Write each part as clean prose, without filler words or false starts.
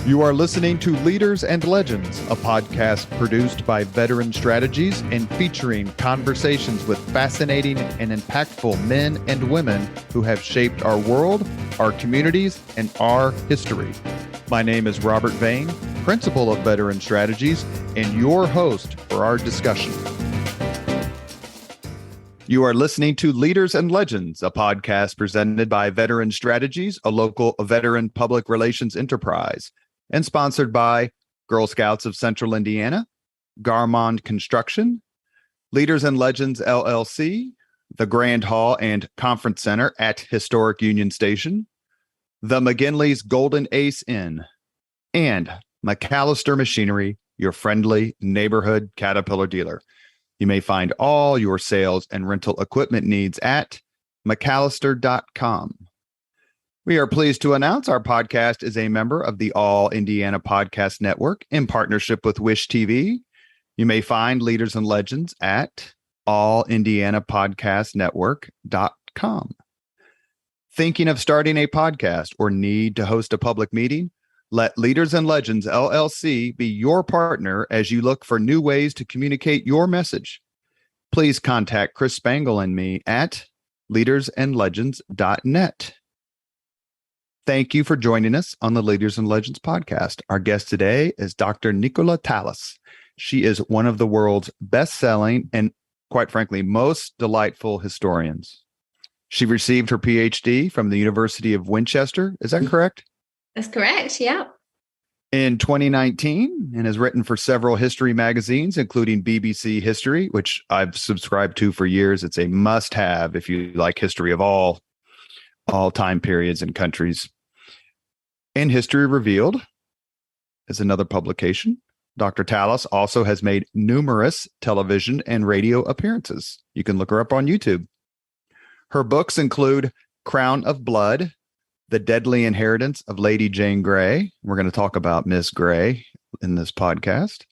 You are listening to Leaders and Legends, a podcast produced by Veteran Strategies and featuring conversations with fascinating and impactful men and women who have shaped our world, our communities, and our history. My name is Robert Vane, Principal of Veteran Strategies, and your host for our discussion. You are listening to Leaders and Legends, a podcast presented by Veteran Strategies, a local veteran public relations enterprise, and sponsored by Girl Scouts of Central Indiana, Garmond Construction, Leaders and Legends LLC, the Grand Hall and Conference Center at Historic Union Station, the McGinley's Golden Ace Inn, and McAllister Machinery, your friendly neighborhood Caterpillar dealer. You may find all your sales and rental equipment needs at McAllister.com. We are pleased to announce our podcast is a member of the All Indiana Podcast Network in partnership with Wish TV. You may find Leaders and Legends at allindianapodcastnetwork.com. Thinking of starting a podcast or need to host a public meeting? Let Leaders and Legends LLC be your partner as you look for new ways to communicate your message. Please contact Chris Spangle and me at leadersandlegends.net. Thank you for joining us on the Leaders and Legends podcast. Our guest today is Dr. Nicola Tallis. She is one of the world's best-selling and, quite frankly, most delightful historians. She received her PhD from the University of Winchester. Is that correct? That's correct, yeah. In 2019, and has written for several history magazines, including BBC History, which I've subscribed to for years. It's a must-have if you like history of all time periods and countries. And History Revealed is another publication. Dr. Tallis also has made numerous television and radio appearances. You can look her up on YouTube. Her books include Crown of Blood, The Deadly Inheritance of Lady Jane Grey. We're going to talk about Miss Grey in this podcast.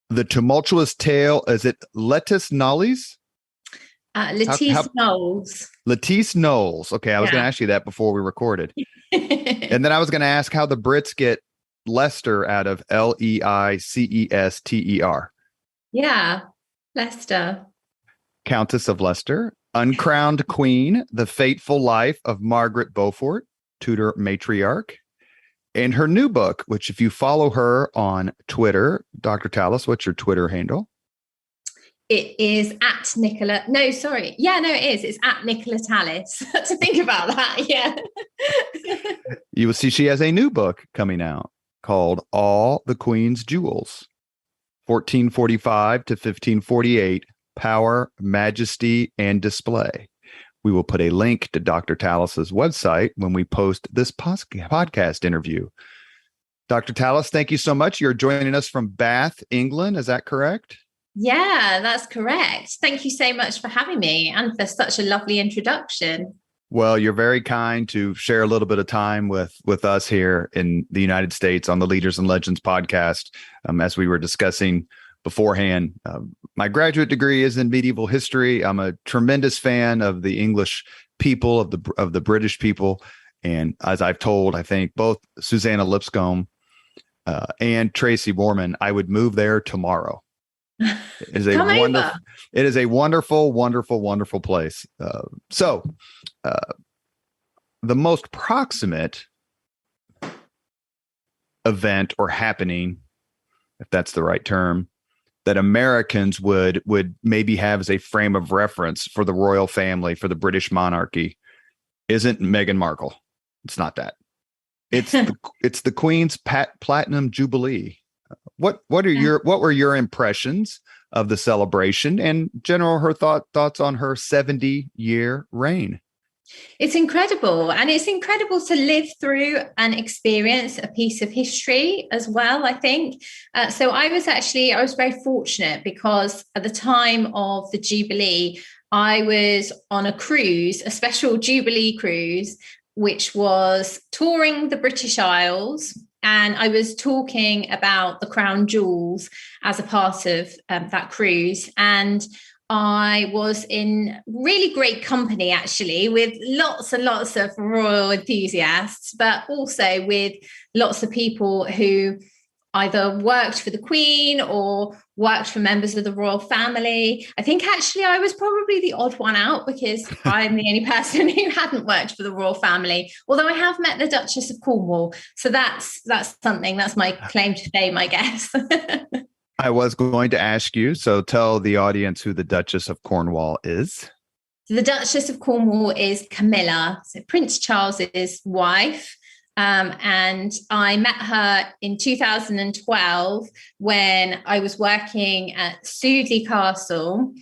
The Tumultuous Tale, is it Lettice Knowles? Lettice Knowles. Lettice Knowles. Okay, I was going to ask you that before we recorded. And then I was going to ask how the Brits get Leicester out of Leicester. Yeah, Leicester. Countess of Leicester. Uncrowned Queen, The Fateful Life of Margaret Beaufort, Tudor matriarch. And her new book, which if you follow her on Twitter, Dr. Tallis, what's your Twitter handle? It is at Nicola. No, sorry. Yeah, no, it is. It's at Nicola Tallis. To think about that. Yeah. You will see she has a new book coming out called All the Queen's Jewels, 1445 to 1548, Power, Majesty, and Display. We will put a link to Dr. Tallis's website when we post this podcast interview. Dr. Tallis, thank you so much. You're joining us from Bath, England. Is that correct? Yeah, that's correct. Thank you so much for having me and for such a lovely introduction. Well, you're very kind to share a little bit of time with us here in the United States on the Leaders and Legends podcast. As we were discussing beforehand, my graduate degree is in medieval history. I'm a tremendous fan of the English people, of the British people. And as I've told, I think both Susanna Lipscomb and Tracy Borman, I would move there tomorrow. It is a wonderful, wonderful, wonderful place. So the most proximate event or happening, if that's the right term, that Americans would maybe have as a frame of reference for the royal family, for the British monarchy, isn't Meghan Markle. It's not that. It's the Queen's Platinum Jubilee. What were your impressions of the celebration and her thoughts on her 70-year reign? It's incredible. And it's incredible to live through and experience a piece of history as well, I think. So I was very fortunate because at the time of the Jubilee, I was on a cruise, a special Jubilee cruise, which was touring the British Isles. And I was talking about the crown jewels as a part of that cruise. And I was in really great company, actually, with lots and lots of royal enthusiasts, but also with lots of people who either worked for the Queen or worked for members of the royal family. I think actually I was probably the odd one out because I'm the only person who hadn't worked for the royal family, although I have met the Duchess of Cornwall. So that's something, that's my claim to fame, I guess. I was going to ask you, so tell the audience who the Duchess of Cornwall is. The Duchess of Cornwall is Camilla, so Prince Charles's wife. And I met her in 2012 when I was working at Sudeley Castle,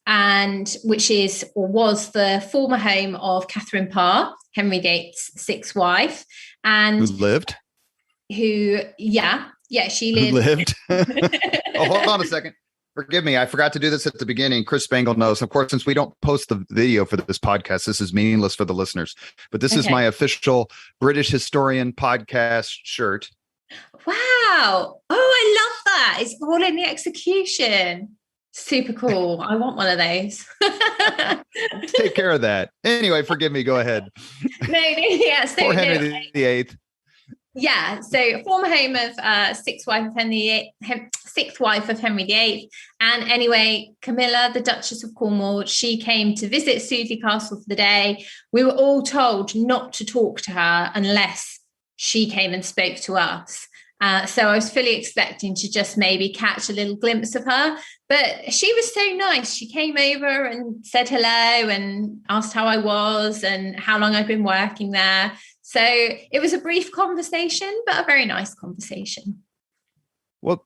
and which is or was the former home of Catherine Parr, Henry VIII's sixth wife, and who lived. She lived. Who lived. Oh, hold on a second. Forgive me. I forgot to do this at the beginning. Chris Spangle knows. Of course, since we don't post the video for this podcast, this is meaningless for the listeners. But this is my official British Historian podcast shirt. Wow. Oh, I love that. It's all in the execution. Super cool. I want one of those. Take care of that. Anyway, forgive me. Go ahead. So Henry VIII. Yeah, so former home of sixth wife of Henry VIII. And anyway, Camilla, the Duchess of Cornwall, she came to visit Sudeley Castle for the day. We were all told not to talk to her unless she came and spoke to us. So I was fully expecting to just maybe catch a little glimpse of her. But she was so nice. She came over and said hello and asked how I was and how long I'd been working there. So it was a brief conversation, but a very nice conversation. Well,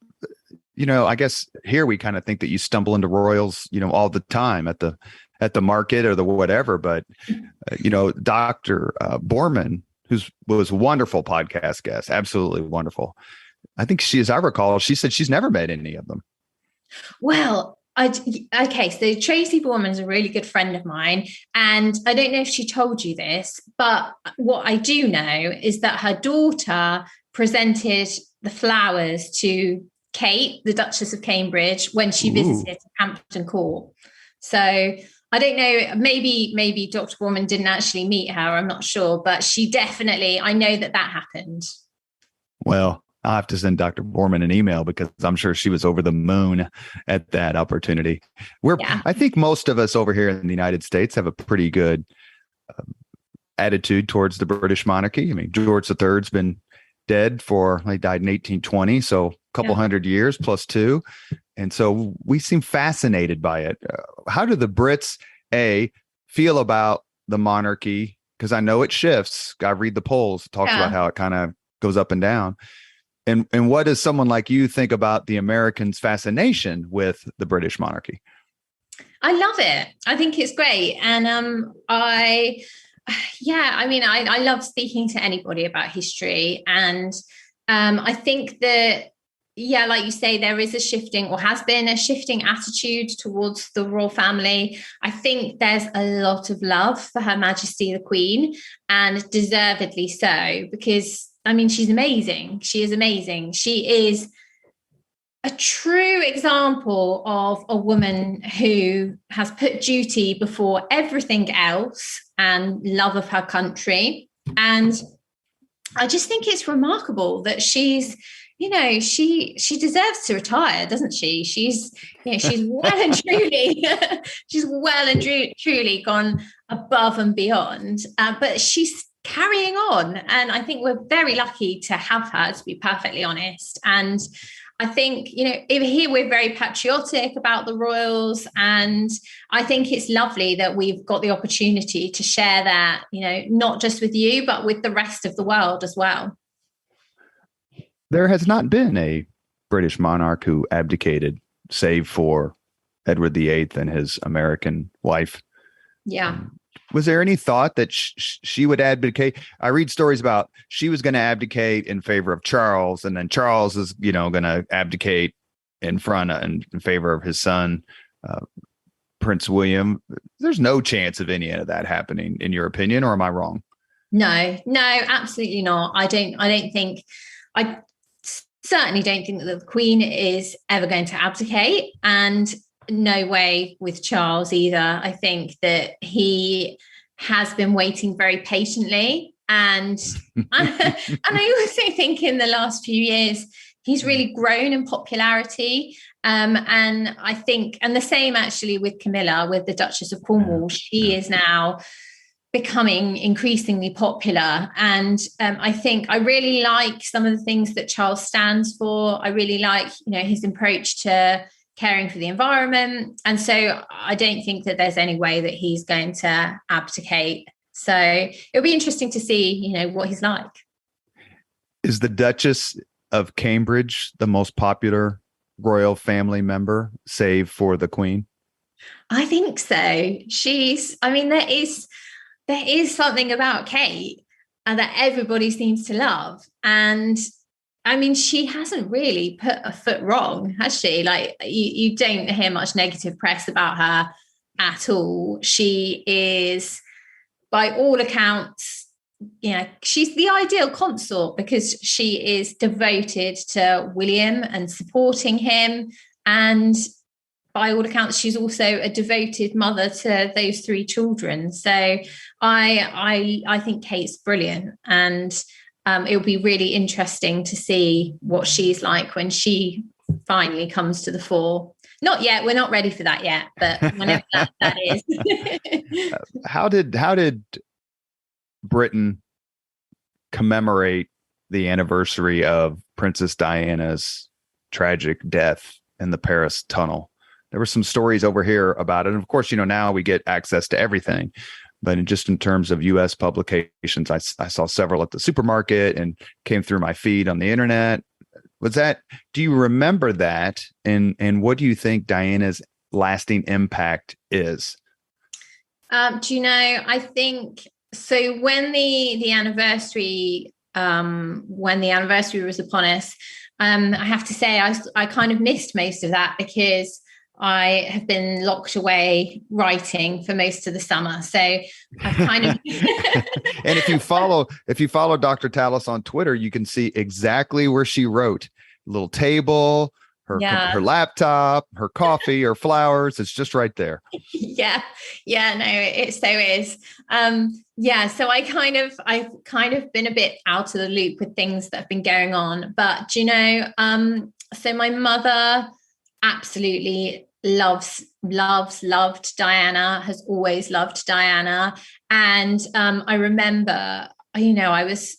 I guess here we kind of think that you stumble into royals, all the time at the market or the whatever. But, Dr. Borman, was a wonderful podcast guest, absolutely wonderful. I think as I recall, she said she's never met any of them. Well, so Tracy Borman is a really good friend of mine, and I don't know if she told you this, but what I do know is that her daughter presented the flowers to Kate, the Duchess of Cambridge, when she visited Hampton Court. So I don't know, maybe Dr. Borman didn't actually meet her, I'm not sure, but she definitely, I know that happened. Well, I'll have to send Dr. Borman an email because I'm sure she was over the moon at that opportunity. I think most of us over here in the United States have a pretty good attitude towards the British monarchy. I mean, George III's been dead he died in 1820, so a couple hundred years plus two. And so we seem fascinated by it. How do the Brits, feel about the monarchy? Because I know it shifts. I read the polls. It talks about how it kind of goes up and down. And what does someone like you think about the Americans' fascination with the British monarchy? I love it. I think it's great. And I love speaking to anybody about history. And I think that, like you say, there is a shifting or has been a shifting attitude towards the royal family. I think there's a lot of love for Her Majesty the Queen, and deservedly so, because she's amazing. She is amazing. She is a true example of a woman who has put duty before everything else and love of her country. And I just think it's remarkable that she's, she deserves to retire, doesn't she? She's well and truly gone above and beyond. But she's carrying on, and I think we're very lucky to have her, to be perfectly honest. And I think here we're very patriotic about the royals, and I think it's lovely that we've got the opportunity to share that, not just with you but with the rest of the world as well. There has not been a British monarch who abdicated, save for Edward VIII and his American wife. Was there any thought that she would abdicate? I read stories about she was going to abdicate in favor of Charles, and then Charles is, going to abdicate in favor of his son, Prince William. There's no chance of any of that happening, in your opinion, or am I wrong? No, absolutely not. I certainly don't think that the Queen is ever going to abdicate. And no way with Charles either. I think that he has been waiting very patiently. And, and I also think in the last few years, he's really grown in popularity. And I think, and the same actually with Camilla, with the Duchess of Cornwall, she is now becoming increasingly popular. And I think I really like some of the things that Charles stands for. I really like, his approach to caring for the environment. And so I don't think that there's any way that he's going to abdicate. So it'll be interesting to see, what he's like. Is the Duchess of Cambridge the most popular royal family member, save for the Queen? I think so. There is something about Kate that everybody seems to love. And she hasn't really put a foot wrong, has she? Like, you don't hear much negative press about her at all. She is, by all accounts, she's the ideal consort because she is devoted to William and supporting him. And by all accounts, she's also a devoted mother to those 3 children. So I think Kate's brilliant. And it'll be really interesting to see what she's like when she finally comes to the fore. Not yet. We're not ready for that yet, but whenever that is. How did Britain commemorate the anniversary of Princess Diana's tragic death in the Paris tunnel? There were some stories over here about it. And of course, now we get access to everything. But in terms of U.S. publications, I saw several at the supermarket and came through my feed on the internet. Do you remember that? And what do you think Diana's lasting impact is? I think so. When the anniversary was upon us, I have to say I kind of missed most of that because I have been locked away writing for most of the summer. So I've kind of and if you follow Dr. Tallis on Twitter, you can see exactly where she wrote. Little table, her laptop, her coffee, her flowers. It's just right there. No, it so is. So I've kind of been a bit out of the loop with things that have been going on. But so my mother absolutely loved Diana, has always loved Diana. And I remember, I was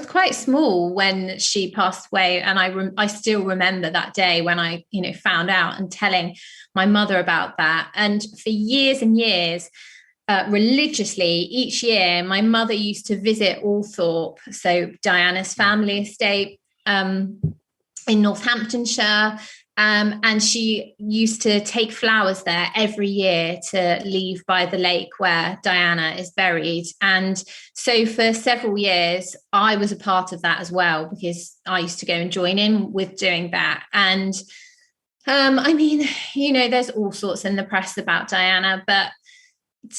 quite small when she passed away. And I still remember that day when I, found out and telling my mother about that. And for years and years, religiously, each year, my mother used to visit Althorpe, so Diana's family estate in Northamptonshire. And she used to take flowers there every year to leave by the lake where Diana is buried. And so for several years, I was a part of that as well, because I used to go and join in with doing that. And there's all sorts in the press about Diana, but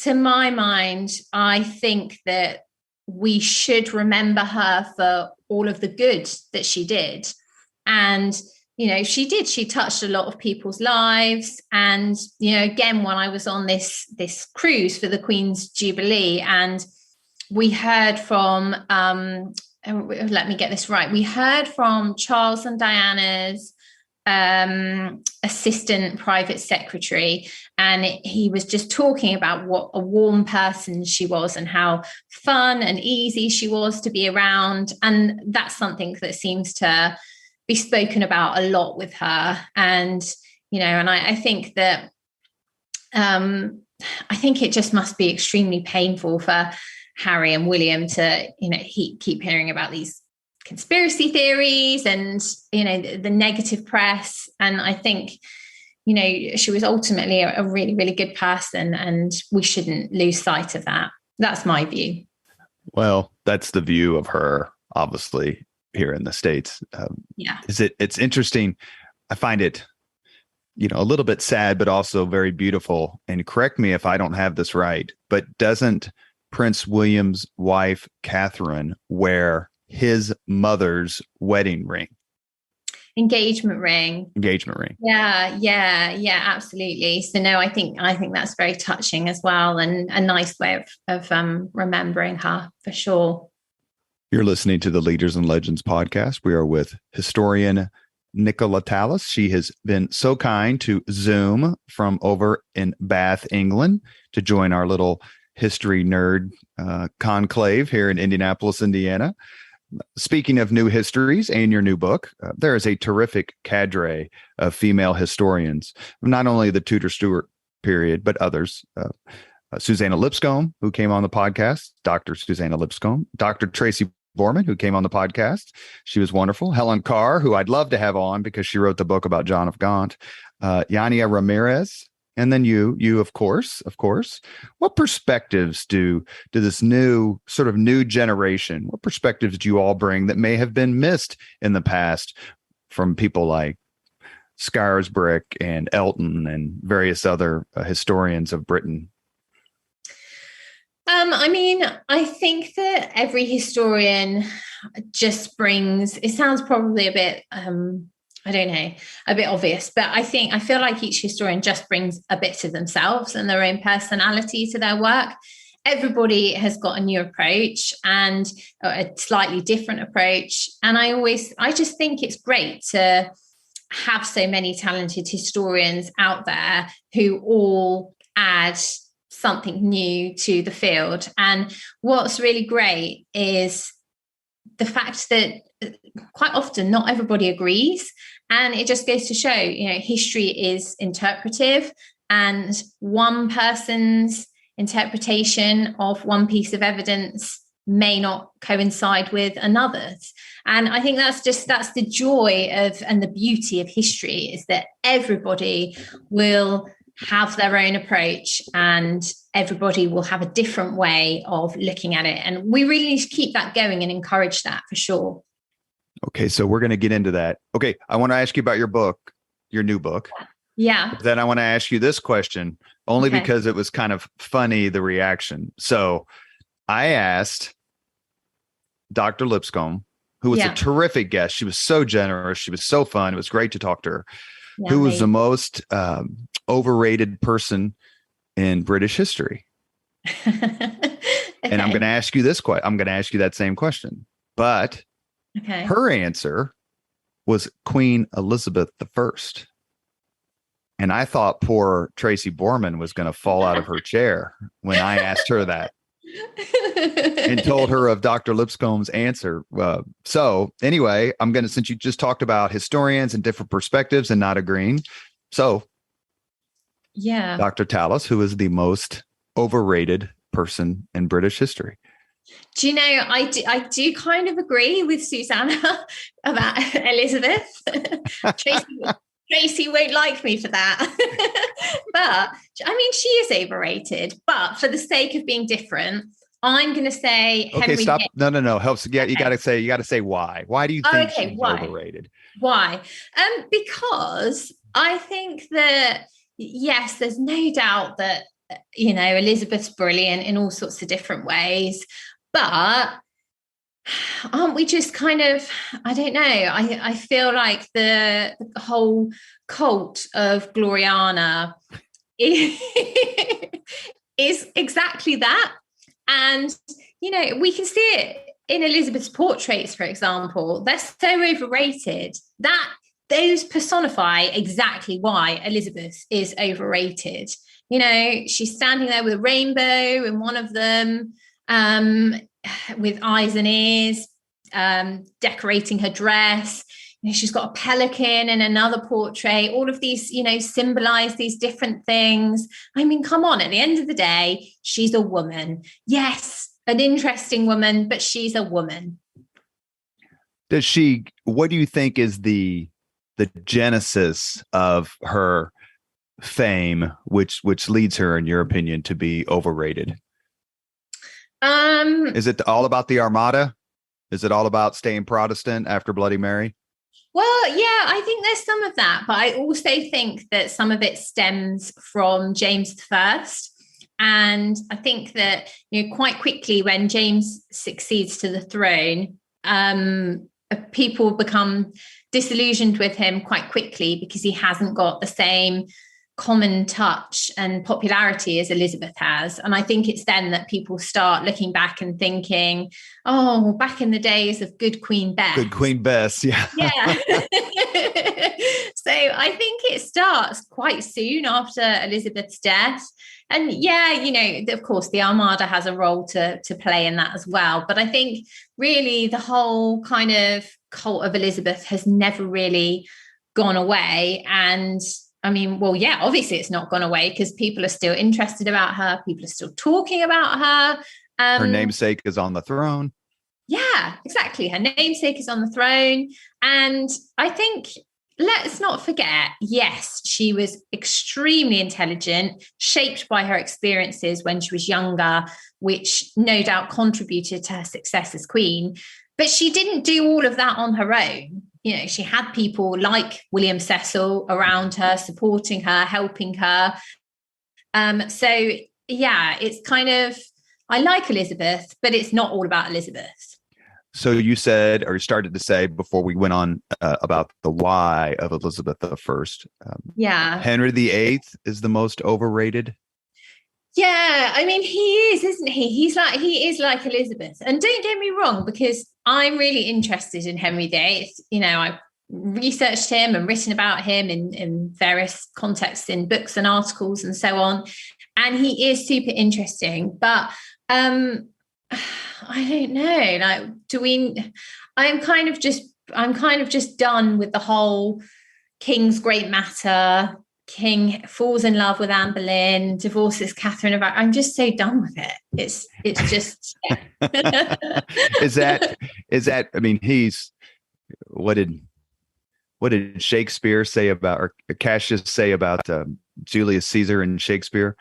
to my mind, I think that we should remember her for all of the good that she did. And she touched a lot of people's lives. And, again, when I was on this cruise for the Queen's Jubilee, and we heard from, let me get this right. We heard from Charles and Diana's assistant private secretary, and he was just talking about what a warm person she was and how fun and easy she was to be around. And that's something that seems to be spoken about a lot with her. And and I think that I think it just must be extremely painful for Harry and William to keep hearing about these conspiracy theories and the negative press. And I think she was ultimately a really, really good person, and we shouldn't lose sight of that. That's my view. Well, that's the view of her, obviously, here in the States. It's interesting. I find it, a little bit sad, but also very beautiful. And correct me if I don't have this right, but doesn't Prince William's wife, Catherine, wear his mother's wedding ring? engagement ring. Engagement ring. Yeah, absolutely. So no, I think that's very touching as well, and a nice way of remembering her for sure. You're listening to the Leaders and Legends podcast. We are with historian Nicola Tallis. She has been so kind to Zoom from over in Bath, England, to join our little history nerd conclave here in Indianapolis, Indiana. Speaking of new histories and your new book, there is a terrific cadre of female historians, not only the Tudor Stuart period, but others. Susanna Lipscomb, who came on the podcast, Dr. Susanna Lipscomb, Dr. Tracy Borman, who came on the podcast. She was wonderful. Helen Carr, who I'd love to have on because she wrote the book about John of Gaunt. Yania Ramirez, and then you, of course. What perspectives do this new generation, what perspectives do you all bring that may have been missed in the past from people like Scarisbrick and Elton and various other historians of Britain? I think that every historian just brings, it sounds probably a bit, I don't know, a bit obvious, but I feel like each historian just brings a bit of themselves and their own personality to their work. Everybody has got a new approach and a slightly different approach. And I just think it's great to have so many talented historians out there who all add something new to the field. And what's really great is the fact that quite often not everybody agrees, and it just goes to show, history is interpretive, and one person's interpretation of one piece of evidence may not coincide with another's. And I think that's the joy of and the beauty of history, is that everybody will have their own approach and everybody will have a different way of looking at it. And we really need to keep that going and encourage that for sure. Okay, so we're going to get into that. Okay, I want to ask you about your book, your new book. Yeah. Then I want to ask you this question, only because it was kind of funny, the reaction. So I asked Dr. Lipscomb, who was a terrific guest. She was so generous. She was so fun. It was great to talk to her. Yeah, who was the most overrated person in British history? And I'm going to ask you this question. I'm going to ask you that same question. But her answer was Queen Elizabeth I. And I thought poor Tracy Borman was going to fall out of her chair when I asked her that and told her of Dr. Lipscomb's answer. So anyway, since you just talked about historians and different perspectives and not agreeing. So Dr. Tallis, who is the most overrated person in British history? Do you know, I do kind of agree with Susanna about Elizabeth. Tracy won't like me for that. But she is overrated. But for the sake of being different, I'm going to say Henry. Okay, stop. No. Helps. Yeah, you got to say why. Why do you think she's overrated? Why? Because I think that, yes, there's no doubt that, Elizabeth's brilliant in all sorts of different ways. But aren't we just kind of, I don't know, I feel like the whole cult of Gloriana is exactly that. And, we can see it in Elizabeth's portraits, for example. They're so overrated that those personify exactly why Elizabeth is overrated. She's standing there with a rainbow in one of them, with eyes and ears, decorating her dress. She's got a pelican in another portrait. All of these, symbolize these different things. Come on, at the end of the day, she's a woman. Yes, an interesting woman, but she's a woman. What do you think is the genesis of her fame, which leads her, in your opinion, to be overrated? Is it all about the Armada? Is it all about staying Protestant after Bloody Mary? Well, yeah, I think there's some of that, but I also think that some of it stems from James I. And I think that, quite quickly when James succeeds to the throne, people become disillusioned with him quite quickly because he hasn't got the same common touch and popularity as Elizabeth has. And I think it's then that people start looking back and thinking, oh, back in the days of good Queen Bess. Good Queen Bess, yeah. Yeah. So I think it starts quite soon after Elizabeth's death. And yeah, you know, of course, the Armada has a role to play in that as well. But I think really the whole kind of cult of Elizabeth has never really gone away. And I mean, well, yeah, obviously it's not gone away because people are still interested about her. People are still talking about her. Her namesake is on the throne. Yeah, exactly. Her namesake is on the throne. And I think, let's not forget, yes, she was extremely intelligent, shaped by her experiences when she was younger, which no doubt contributed to her success as queen. But she didn't do all of that on her own. You know, she had people like William Cecil around her, supporting her, helping her. So, yeah, it's kind of, I like Elizabeth, but it's not all about Elizabeth. So you said, or you started to say before we went on about the why of Elizabeth I. Henry VIII is the most overrated. Yeah, I mean, he is, isn't he? He is like Elizabeth. And don't get me wrong, because I'm really interested in Henry VIII. You know, I've researched him and written about him in various contexts in books and articles and so on. And he is super interesting. But I don't know. Like, I'm kind of just done with the whole King's Great Matter. King falls in love with Anne Boleyn, divorces Catherine of Aragon. I'm just so done with it. It's just. Yeah. Is that? I mean, what did Shakespeare say about, or Cassius say about Julius Caesar and Shakespeare?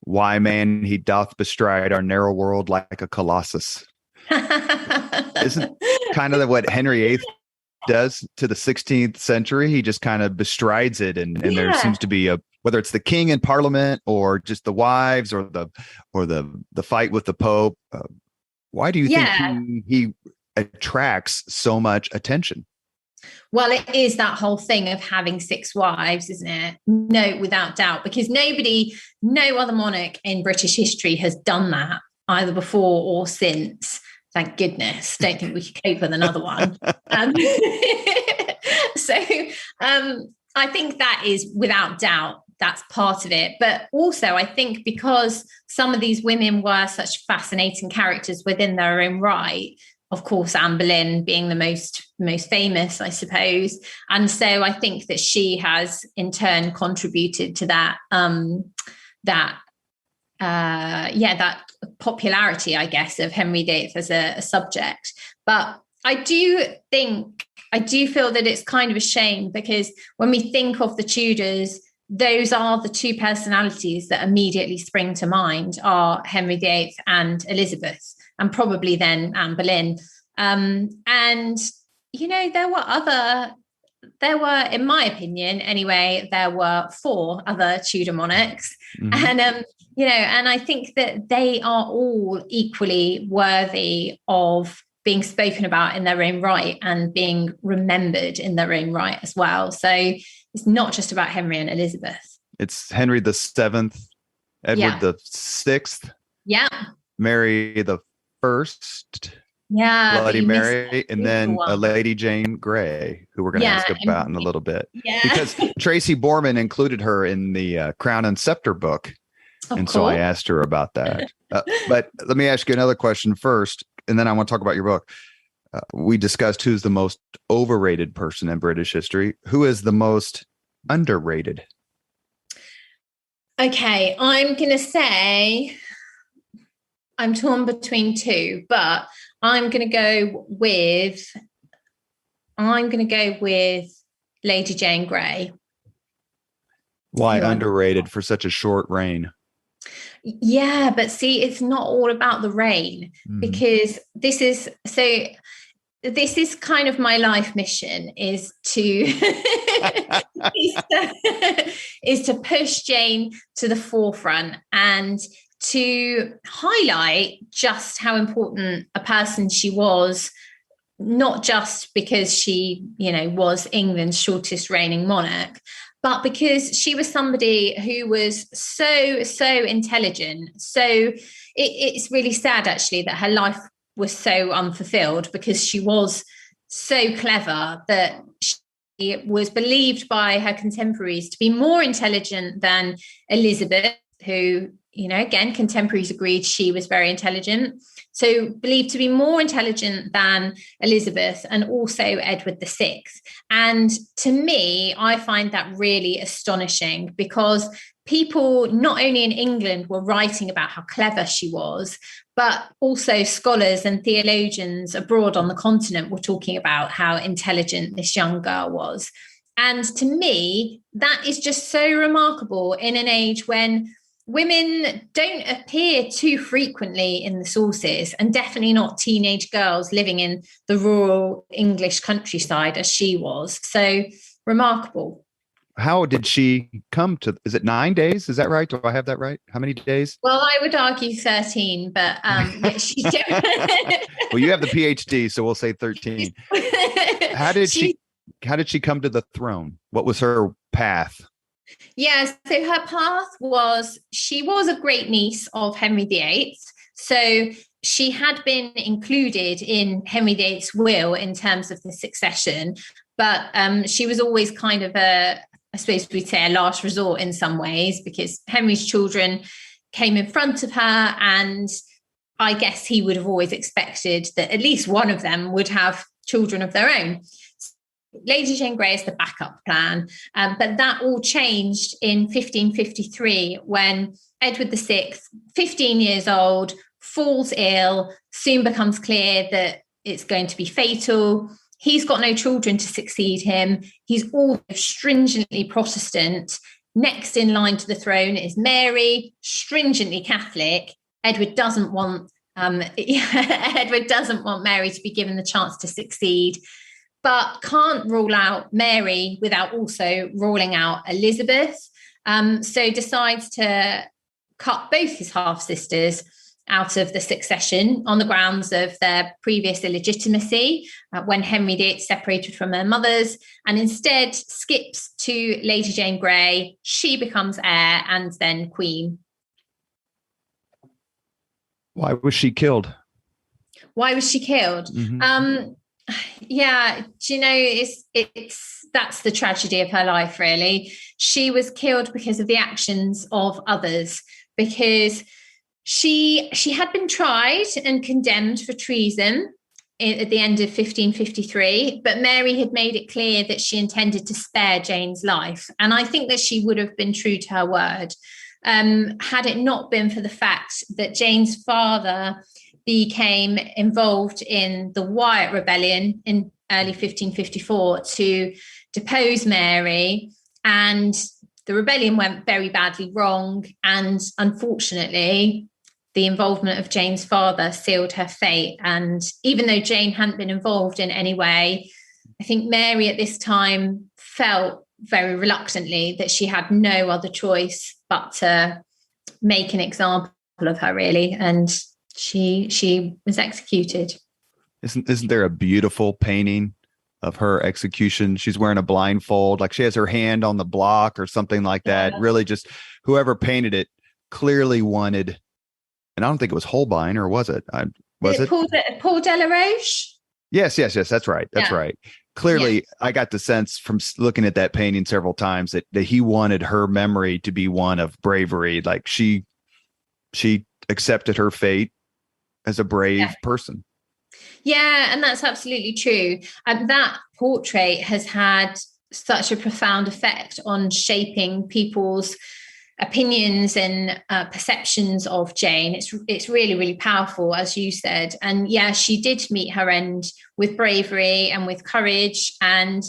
Why, man, he doth bestride our narrow world like a colossus. Isn't kind of what Henry VIII does to the 16th century? He just kind of bestrides it, and there seems to be whether it's the king in Parliament or just the wives or the fight with the Pope. Why do you think he attracts so much attention? Well, it is that whole thing of having 6 wives, isn't it? No, without doubt, because no other monarch in British history has done that either before or since. Thank goodness. Don't think we could cope with another one. So I think that is without doubt, that's part of it. But also I think because some of these women were such fascinating characters within their own right, of course, Anne Boleyn being the most famous, I suppose. And so I think that she has in turn contributed to that that popularity, I guess, of Henry VIII as a subject. But I do feel that it's kind of a shame, because when we think of the Tudors, those are the 2 personalities that immediately spring to mind are Henry VIII and Elizabeth, and probably then Anne Boleyn. And, you know, there were, in my opinion anyway, there were 4 other Tudor monarchs. Mm-hmm. And, you know, and I think that they are all equally worthy of being spoken about in their own right and being remembered in their own right as well. So it's not just about Henry and Elizabeth. It's Henry VII, Edward VI, Mary I, Bloody Mary, and then a Lady Jane Grey, who we're going to ask about in a little bit. Yeah. Because Tracy Borman included her in the Crown and Scepter book. So I asked her about that. But let me ask you another question first, and then I want to talk about your book. We discussed who's the most overrated person in British history. Who is the most underrated? Okay, I'm going to say I'm torn between 2, but I'm going to go with Lady Jane Grey. Why underrated for such a short reign? Yeah, but see, it's not all about the reign, because this is kind of my life mission is to is to push Jane to the forefront and to highlight just how important a person she was not just because she, was England's shortest reigning monarch, but because she was somebody who was so intelligent. So it's really sad, actually, that her life was so unfulfilled, because she was so clever that she was believed by her contemporaries to be more intelligent than Elizabeth, who, again, contemporaries agreed she was very intelligent. So believed to be more intelligent than Elizabeth, and also Edward VI. And to me, I find that really astonishing, because people not only in England were writing about how clever she was, but also scholars and theologians abroad on the continent were talking about how intelligent this young girl was. And to me, that is just so remarkable in an age when women don't appear too frequently in the sources, and definitely not teenage girls living in the rural English countryside as she was. So remarkable. How did she come to, is it 9 days? Is that right? Do I have that right? How many days? Well, I would argue 13, but she did. Well, you have the PhD, so we'll say 13. How did she come to the throne? What was her path? Yeah, so her path was, she was a great niece of Henry VIII. So she had been included in Henry VIII's will in terms of the succession, but she was always kind of I suppose we'd say, a last resort in some ways, because Henry's children came in front of her, and I guess he would have always expected that at least one of them would have children of their own. Lady Jane Grey is the backup plan, but that all changed in 1553 when Edward VI, 15 years old, falls ill, soon becomes clear that it's going to be fatal. He's got no children to succeed him. He's all stringently Protestant. Next in line to the throne is Mary, stringently Catholic. Edward doesn't want Edward doesn't want Mary to be given the chance to succeed, but can't rule out Mary without also ruling out Elizabeth. So decides to cut both his half-sisters out of the succession on the grounds of their previous illegitimacy when Henry VIII separated from their mothers, and instead skips to Lady Jane Grey. She becomes heir and then queen. Why was she killed? Why was she killed? Mm-hmm. Yeah, do you know, that's the tragedy of her life, really. She was killed because of the actions of others, because she had been tried and condemned for treason at the end of 1553, but Mary had made it clear that she intended to spare Jane's life. And I think that she would have been true to her word had it not been for the fact that Jane's father became involved in the Wyatt Rebellion in early 1554 to depose Mary, and the rebellion went very badly wrong, and unfortunately the involvement of Jane's father sealed her fate. And even though Jane hadn't been involved in any way, I think Mary at this time felt very reluctantly that she had no other choice but to make an example of her, really, and she was executed. Isn't there a beautiful painting of her execution? She's wearing a blindfold, like she has her hand on the block or something like that. Yeah. Really, just whoever painted it clearly wanted, and I don't think it was Holbein, or was it? Was it Paul Delaroche? Yes, that's right. That's right. Clearly, yeah. I got the sense from looking at that painting several times that he wanted her memory to be one of bravery. Like she accepted her fate as a brave person. Yeah, and that's absolutely true. And that portrait has had such a profound effect on shaping people's opinions and perceptions of Jane. It's really, really powerful, as you said. And yeah, she did meet her end with bravery and with courage, and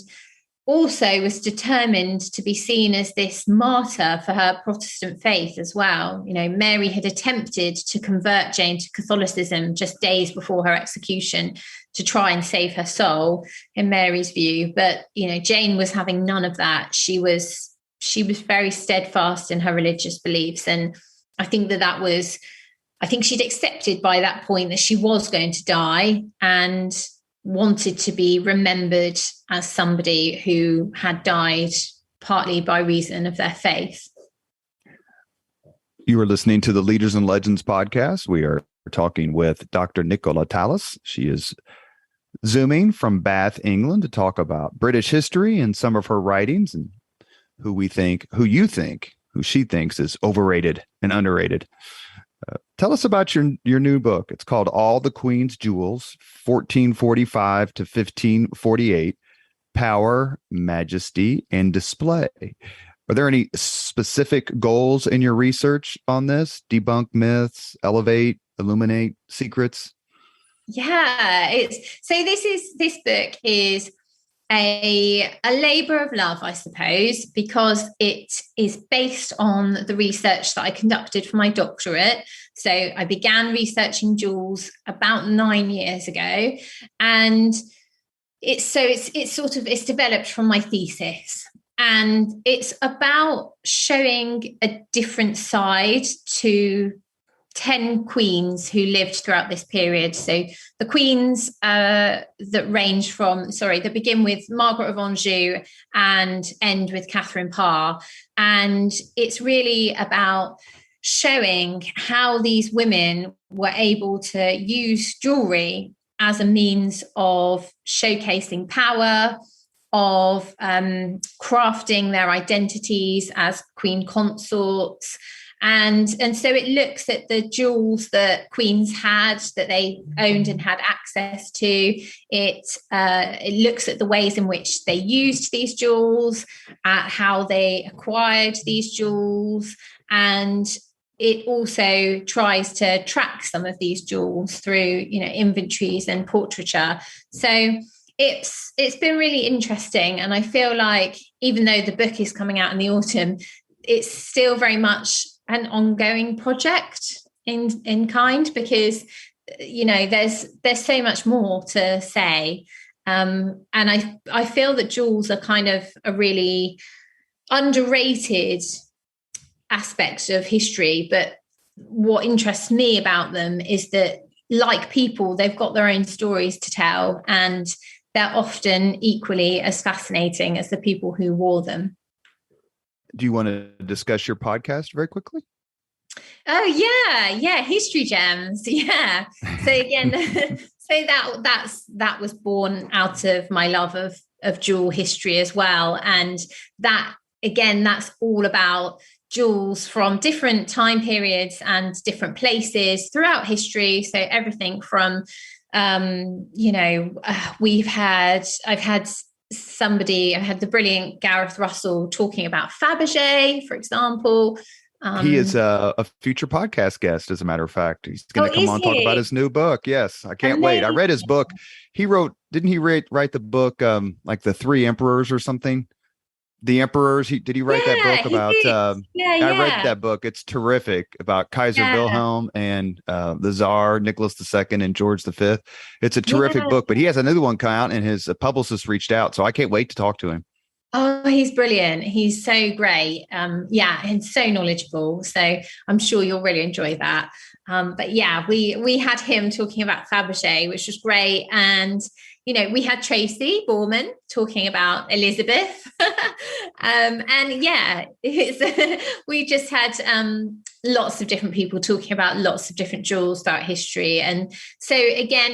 also was determined to be seen as this martyr for her Protestant faith as well. You know, Mary had attempted to convert Jane to Catholicism just days before her execution to try and save her soul, in Mary's view. But, you know, Jane was having none of that. She was very steadfast in her religious beliefs. And I think I think she'd accepted by that point that she was going to die. And wanted to be remembered as somebody who had died partly by reason of their faith. You are listening to the Leaders and Legends podcast. We are talking with Dr. Nicola Tallis. She is Zooming from Bath, England, to talk about British history and some of her writings and who she thinks is overrated and underrated. Tell us about your new book. It's called All the Queen's Jewels, 1445 to 1548, Power, Majesty, and Display. Are there any specific goals in your research on this? Debunk myths, elevate, illuminate secrets? Yeah, this book is a labor of love, I suppose, because it is based on the research that I conducted for my doctorate. So I began researching jewels about 9 years ago, and it's developed from my thesis. And it's about showing a different side to 10 queens who lived throughout this period. So the queens that begin with Margaret of Anjou and end with Catherine Parr. And it's really about showing how these women were able to use jewelry as a means of showcasing power, of crafting their identities as queen consorts. And so it looks at the jewels that queens had, that they owned and had access to. It looks at the ways in which they used these jewels, at how they acquired these jewels, and it also tries to track some of these jewels through, inventories and portraiture. So it's been really interesting, and I feel like even though the book is coming out in the autumn, it's still very much an ongoing project in kind, because there's so much more to say, and I feel that jewels are kind of a really underrated aspect of history. But what interests me about them is that, like people, they've got their own stories to tell, and they're often equally as fascinating as the people who wore them. Do you want to discuss your podcast very quickly? Oh, yeah. History Gems. Yeah. So again, that was born out of my love of jewel history as well. And that's all about jewels from different time periods and different places throughout history. So everything from, I've had the brilliant Gareth Russell talking about Fabergé, for example. He is a future podcast guest, as a matter of fact. He's going to come on and talk about his new book. Yes, I can't wait. I read his book. Didn't he write the book, like The Three Emperors or something? The Emperors. Did he write that book about? I read that book. It's terrific, about Kaiser Wilhelm and the Tsar Nicholas II and George V. It's a terrific book, but he has another one come out, and his publicist reached out, so I can't wait to talk to him. Oh, he's brilliant. He's so great. And so knowledgeable. So I'm sure you'll really enjoy that. But yeah, we had him talking about Fabergé, which was great. And, we had Tracy Borman talking about Elizabeth. We just had lots of different people talking about lots of different jewels throughout history. And so again,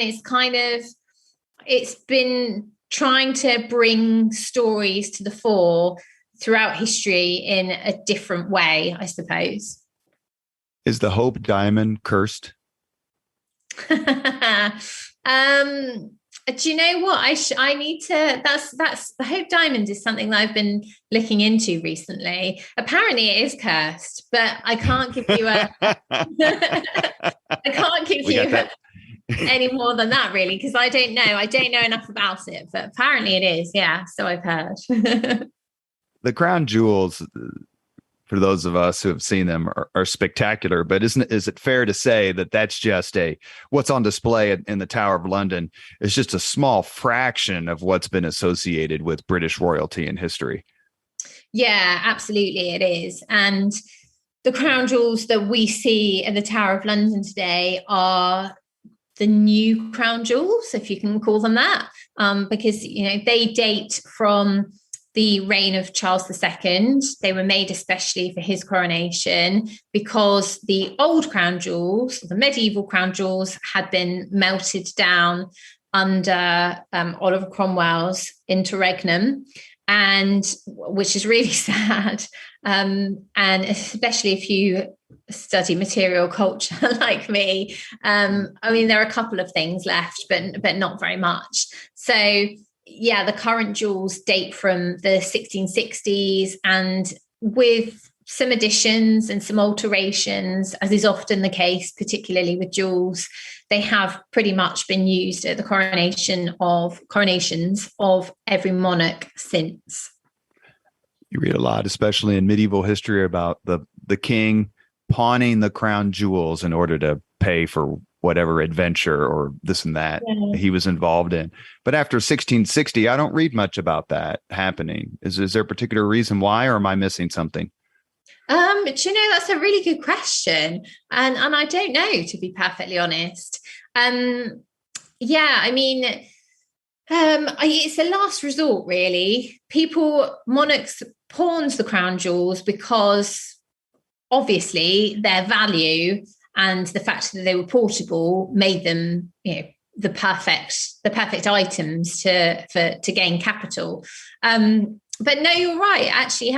it's been trying to bring stories to the fore throughout history in a different way, I suppose. Is the Hope Diamond cursed? Do you know what? I need to. That's the Hope Diamond is something that I've been looking into recently. Apparently, it is cursed, but I can't give you any more than that, really, because I don't know enough about it, but apparently it is. Yeah, so I've heard. The crown jewels, for those of us who have seen them, are spectacular, but is it fair to say that that's just what's on display in the Tower of London is just a small fraction of what's been associated with British royalty in history? Yeah, absolutely it is. And the crown jewels that we see at the Tower of London today are the new crown jewels, if you can call them that, because they date from the reign of Charles II. They were made especially for his coronation because the old crown jewels, the medieval crown jewels, had been melted down under Oliver Cromwell's interregnum, and which is really sad. And especially if you study material culture like me, there are a couple of things left, but not very much. So yeah, the current jewels date from the 1660s, and with some additions and some alterations, as is often the case, particularly with jewels, they have pretty much been used at the coronations of every monarch since. You read a lot, especially in medieval history, about the king pawning the crown jewels in order to pay for whatever adventure or this and that he was involved in. But after 1660, I don't read much about that happening. Is there a particular reason why, or am I missing something? That's a really good question. And I don't know, to be perfectly honest. It's a last resort, really. Monarchs pawns the crown jewels because obviously their value and the fact that they were portable made them, the perfect items to gain capital. But no, you're right. Actually,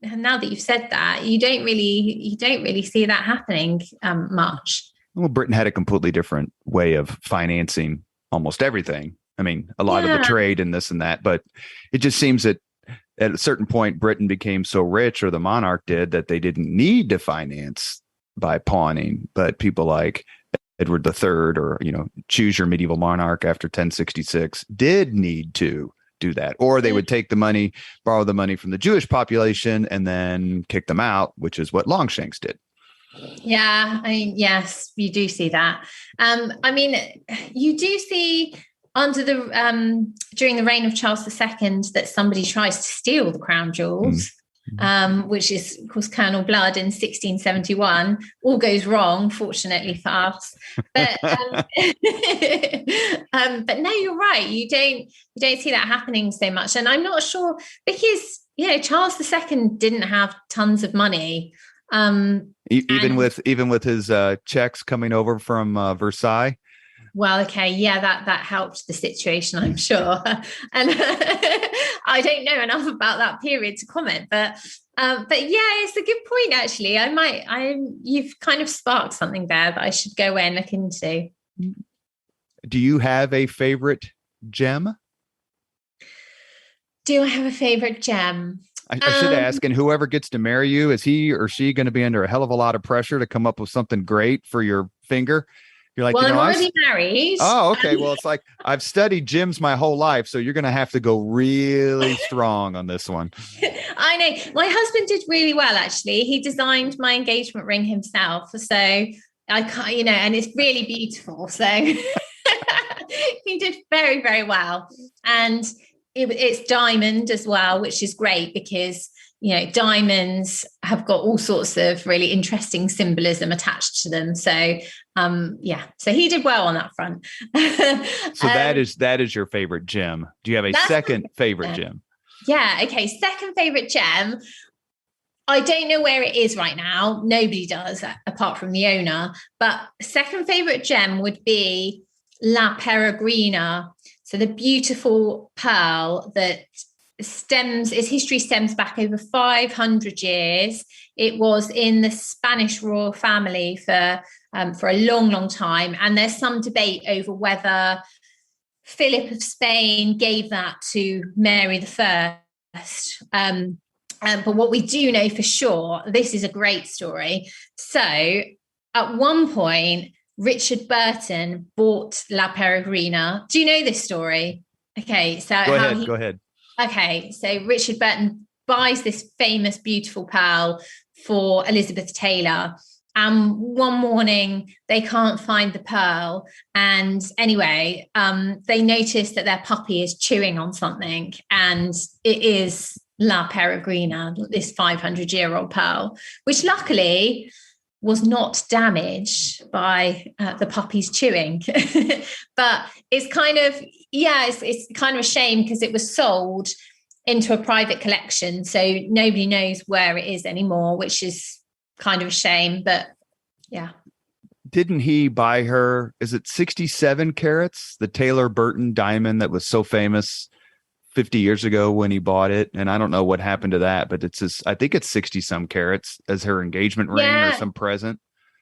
now that you've said that, you don't really see that happening much. Well, Britain had a completely different way of financing almost everything. I mean, a lot of the trade and this and that, but it just seems that at a certain point, Britain became so rich, or the monarch did, that they didn't need to finance by pawning. But people like Edward III, or, choose your medieval monarch after 1066, did need to do that. Or they would take the money, borrow the money from the Jewish population, and then kick them out, which is what Longshanks did. Yeah, yes, you do see that. You do see under during the reign of Charles II that somebody tries to steal the crown jewels, which is, of course, Colonel Blood in 1671. All goes wrong, fortunately for us. But but no, you're right. You don't see that happening so much, and I'm not sure because Charles II didn't have tons of money. Even with his checks coming over from Versailles. Well, okay, yeah, that helped the situation, I'm sure. And I don't know enough about that period to comment, but yeah, it's a good point. Actually, you've kind of sparked something there that I should go away and look into. Do you have a favorite gem? Do I have a favorite gem? I should ask, and whoever gets to marry you, is he or she going to be under a hell of a lot of pressure to come up with something great for your finger? You're like, well, I'm already married. Oh, okay. Well, it's like I've studied gems my whole life, so you're going to have to go really strong on this one. I know. My husband did really well, actually. He designed my engagement ring himself, so I can't, and it's really beautiful. So he did very, very well, and it's diamond as well, which is great because diamonds have got all sorts of really interesting symbolism attached to them. So so he did well on that front. So that is your favorite gem. Do you have a second favorite gem? Yeah. Okay. Second favorite gem. I don't know where it is right now. Nobody does, apart from the owner. But second favorite gem would be La Peregrina. So the beautiful pearl that its history stems back over 500 years. It was in the Spanish royal family for a long, long time. And there's some debate over whether Philip of Spain gave that to Mary I. But what we do know for sure, this is a great story. So at one point, Richard Burton bought La Peregrina. Do you know this story? Okay, so go ahead. Okay, so Richard Burton buys this famous, beautiful pearl for Elizabeth Taylor. And one morning they can't find the pearl. And anyway, they notice that their puppy is chewing on something, and it is La Peregrina, this 500-year-old pearl, which luckily was not damaged by the puppies chewing. But it's kind of, it's kind of a shame because it was sold into a private collection. So nobody knows where it is anymore, which is kind of a shame. But yeah. Didn't he buy her, is it 67 carats, the Taylor Burton diamond that was so famous 50 years ago when he bought it? And I don't know what happened to that, but I think it's 60 some carats as her engagement ring or some present.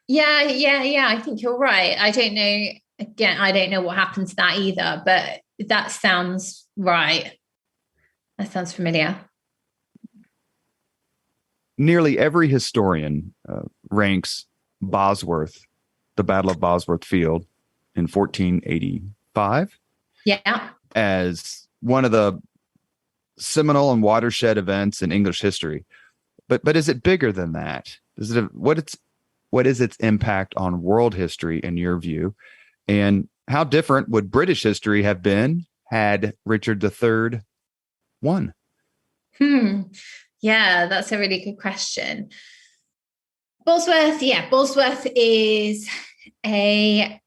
Yeah. I think you're right. I don't know. Again, I don't know what happened to that either, but that sounds right. That sounds familiar. Nearly every historian ranks Bosworth, the Battle of Bosworth Field in 1485, as one of the seminal and watershed events in English history. But is it bigger than that? What is its impact on world history in your view? And how different would British history have been had Richard III won? Yeah, that's a really good question. Bosworth is a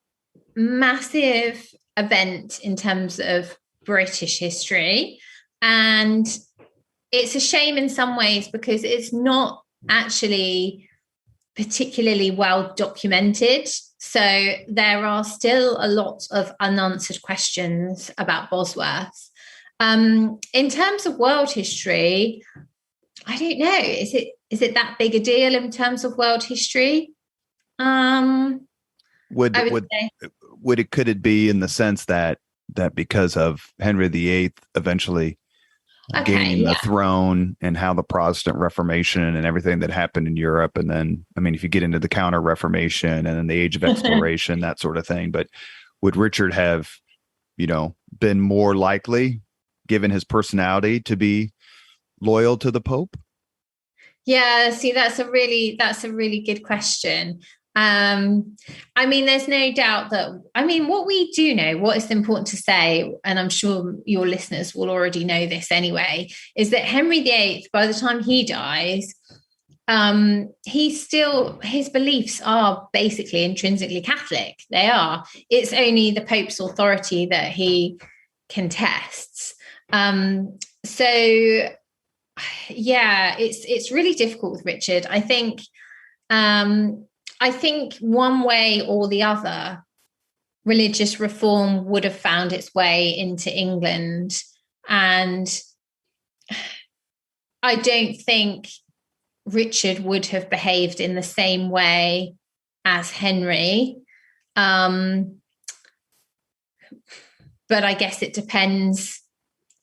massive event in terms of British history. And it's a shame in some ways because it's not actually particularly well documented. So there are still a lot of unanswered questions about Bosworth. In terms of world history, I don't know. Is it that big a deal in terms of world history? Could it be in the sense that because of Henry VIII eventually gaining the throne and how the Protestant Reformation and everything that happened in Europe, and then if you get into the Counter Reformation and then the Age of Exploration, that sort of thing. But would Richard have, been more likely, given his personality, to be loyal to the Pope? Yeah, see, that's a really good question. There's no doubt that, what we do know, what is important to say, and I'm sure your listeners will already know this anyway, is that Henry VIII, by the time he dies, his beliefs are basically intrinsically Catholic. They are. It's only the Pope's authority that he contests. It's really difficult with Richard. I think one way or the other, religious reform would have found its way into England. And I don't think Richard would have behaved in the same way as Henry. But I guess it depends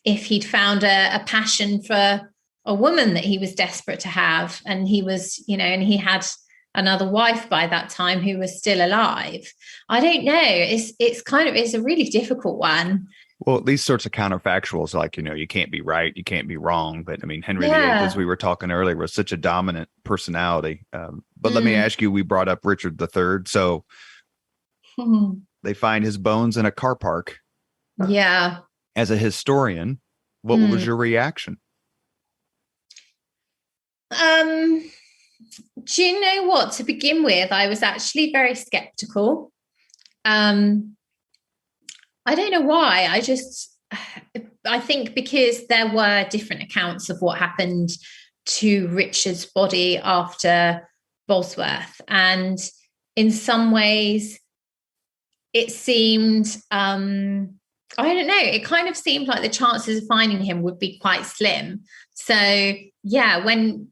if he'd found a passion for a woman that he was desperate to have, and he was, and he had another wife by that time who was still alive. I don't know. It's a really difficult one. Well, these sorts of counterfactuals, like, you can't be right, you can't be wrong. But Henry VIII, as we were talking earlier, was such a dominant personality. But let me ask you, we brought up Richard III. So they find his bones in a car park. Yeah. As a historian, what was your reaction? Do you know what? To begin with, I was actually very skeptical. I don't know why. I think because there were different accounts of what happened to Richard's body after Bosworth. And in some ways, it seemed, I don't know, it kind of seemed like the chances of finding him would be quite slim. So, yeah, when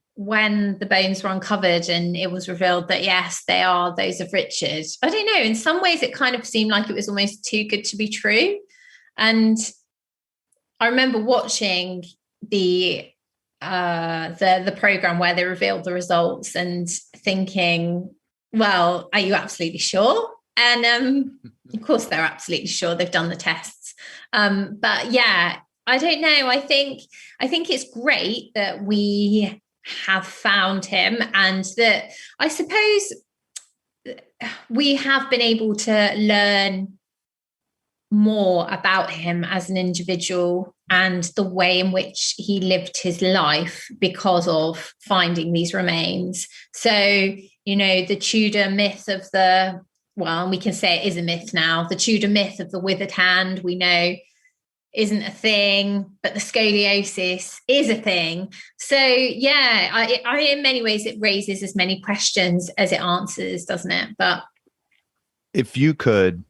the bones were uncovered and it was revealed that, yes, they are those of Richard, I don't know, in some ways it kind of seemed like it was almost too good to be true. And I remember watching the program where they revealed the results and thinking, well, are you absolutely sure? And of course they're absolutely sure. They've done the tests. But yeah, I don't know. I think it's great that we have found him, and that I suppose we have been able to learn more about him as an individual and the way in which he lived his life because of finding these remains. So, the Tudor myth of we can say it is a myth now. The Tudor myth of the withered hand, we know isn't a thing, but the scoliosis is a thing. So yeah, I in many ways it raises as many questions as it answers, doesn't it? But if you could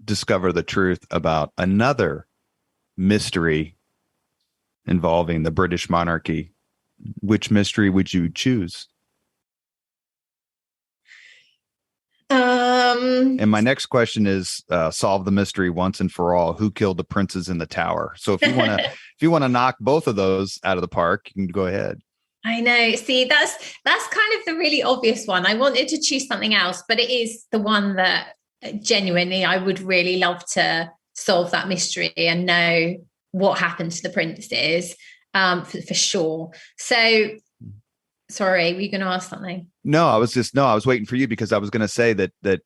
discover the truth about another mystery involving the British monarchy, which mystery would you choose? And my next question is solve the mystery once and for all. Who killed the princes in the tower? So if you want to knock both of those out of the park, you can go ahead. I know. See, that's kind of the really obvious one. I wanted to choose something else, but it is the one that genuinely I would really love to solve that mystery and know what happened to the princes, for sure. So sorry, were you going to ask something? No, I was waiting for you, because I was going to say that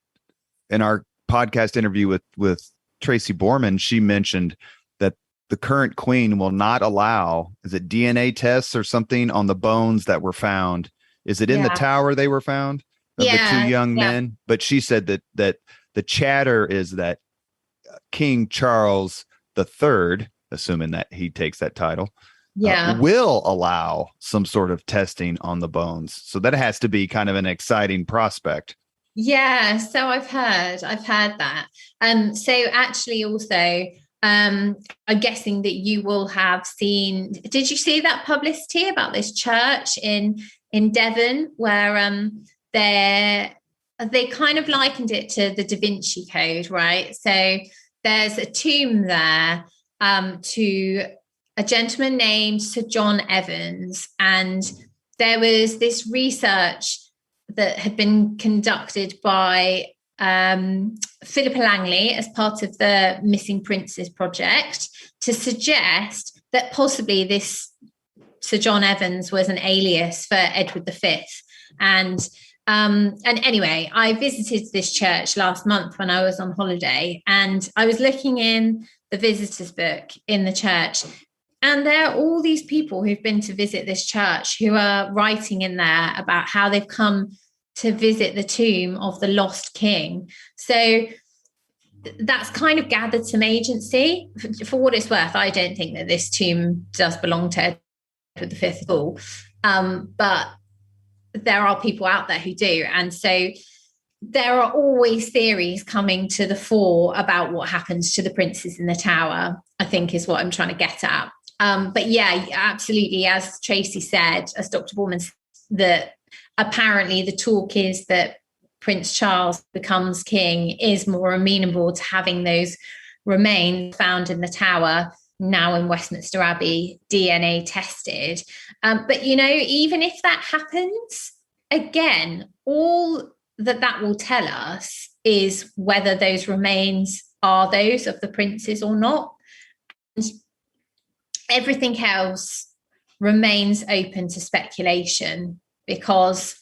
in our podcast interview with Tracy Borman, she mentioned that the current queen will not allow, is it DNA tests or something on the bones that were found? Is it in the tower they were found of the two young men? But she said that the chatter is that King Charles III, assuming that he takes that title, will allow some sort of testing on the bones. So that has to be kind of an exciting prospect. Yeah, so I've heard that. So actually also, I'm guessing that you will have seen, did you see that publicity about this church in Devon where they kind of likened it to the Da Vinci Code, right? So there's a tomb there to a gentleman named Sir John Evans, and there was this research that had been conducted by Philippa Langley as part of the Missing Princes project to suggest that possibly this Sir John Evans was an alias for Edward V. And anyway, I visited this church last month when I was on holiday, and I was looking in the visitors book in the church, and there are all these people who've been to visit this church who are writing in there about how they've come to visit the tomb of the lost king. So that's kind of gathered some agency. For what it's worth, I don't think that this tomb does belong to Edward V at all. But there are people out there who do. And so there are always theories coming to the fore about what happens to the princes in the tower, I think is what I'm trying to get at. But yeah, absolutely. As Tracy said, as Dr. Borman said, that apparently the talk is that Prince Charles becomes king is more amenable to having those remains found in the tower, now in Westminster Abbey, DNA tested. But, even if that happens, again, all that will tell us is whether those remains are those of the princes or not. And everything else remains open to speculation because,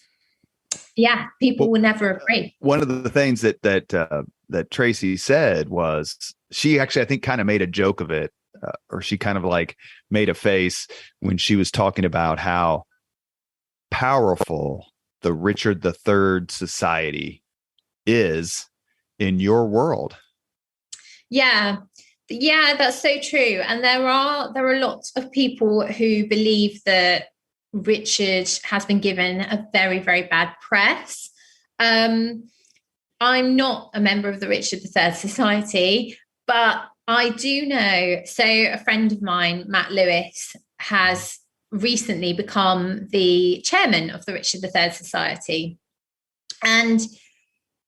people will never agree. One of the things that Tracy said was she actually, I think, kind of made a joke of it, or she kind of like made a face when she was talking about how powerful the Richard III Society is in your world. Yeah, that's so true. And there are lots of people who believe that Richard has been given a very, very bad press. I'm not a member of the Richard III Society, but I do know. So a friend of mine, Matt Lewis, has recently become the chairman of the Richard III Society. And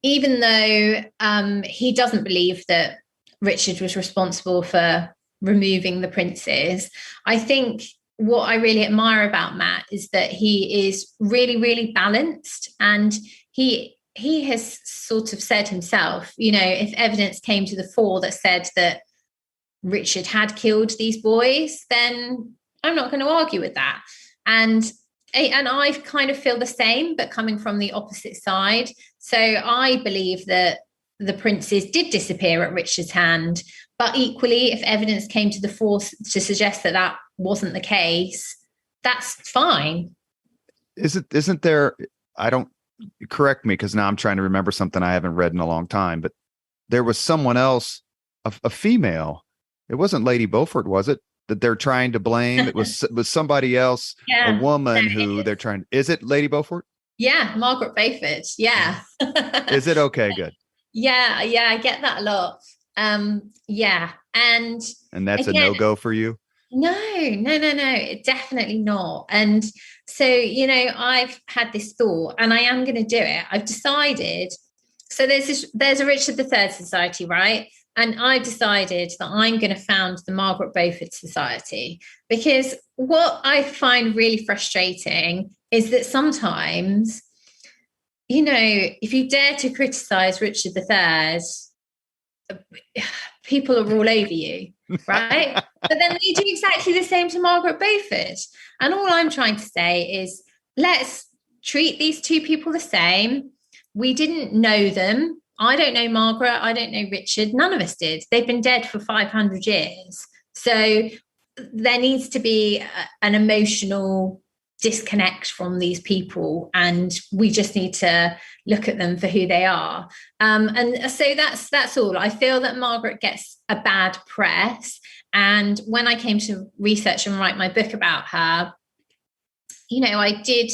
even though he doesn't believe that Richard was responsible for removing the princes, I think what I really admire about Matt is that he is really, really balanced. And he has sort of said himself, if evidence came to the fore that said that Richard had killed these boys, then I'm not going to argue with that. And I kind of feel the same, but coming from the opposite side. So I believe that the princes did disappear at Richard's hand, but equally, if evidence came to the fore to suggest that wasn't the case, that's fine. Isn't there? I don't correct me, because now I'm trying to remember something I haven't read in a long time, but there was someone else, a female. It wasn't Lady Beaufort, was it? That they're trying to blame. It was somebody else, a Yeah. woman who they're trying. Is it Lady Beaufort? Yeah, Margaret Beaufort. Yeah. Is it? Okay, good. Yeah, I get that a lot. Yeah. And that's again, a no-go for you? No, definitely not. And so, I've had this thought and I am going to do it. I've decided. So there's a Richard III Society, right? And I've decided that I'm going to found the Margaret Beaufort Society, because what I find really frustrating is that sometimes, if you dare to criticize Richard III, people are all over you, right? But then they do exactly the same to Margaret Beaufort. And all I'm trying to say is, let's treat these two people the same. We didn't know them. I don't know Margaret. I don't know Richard. None of us did. They've been dead for 500 years. So there needs to be an emotional disconnect from these people, and we just need to look at them for who they are. And so that's all. I feel that Margaret gets a bad press. And when I came to research and write my book about her, I did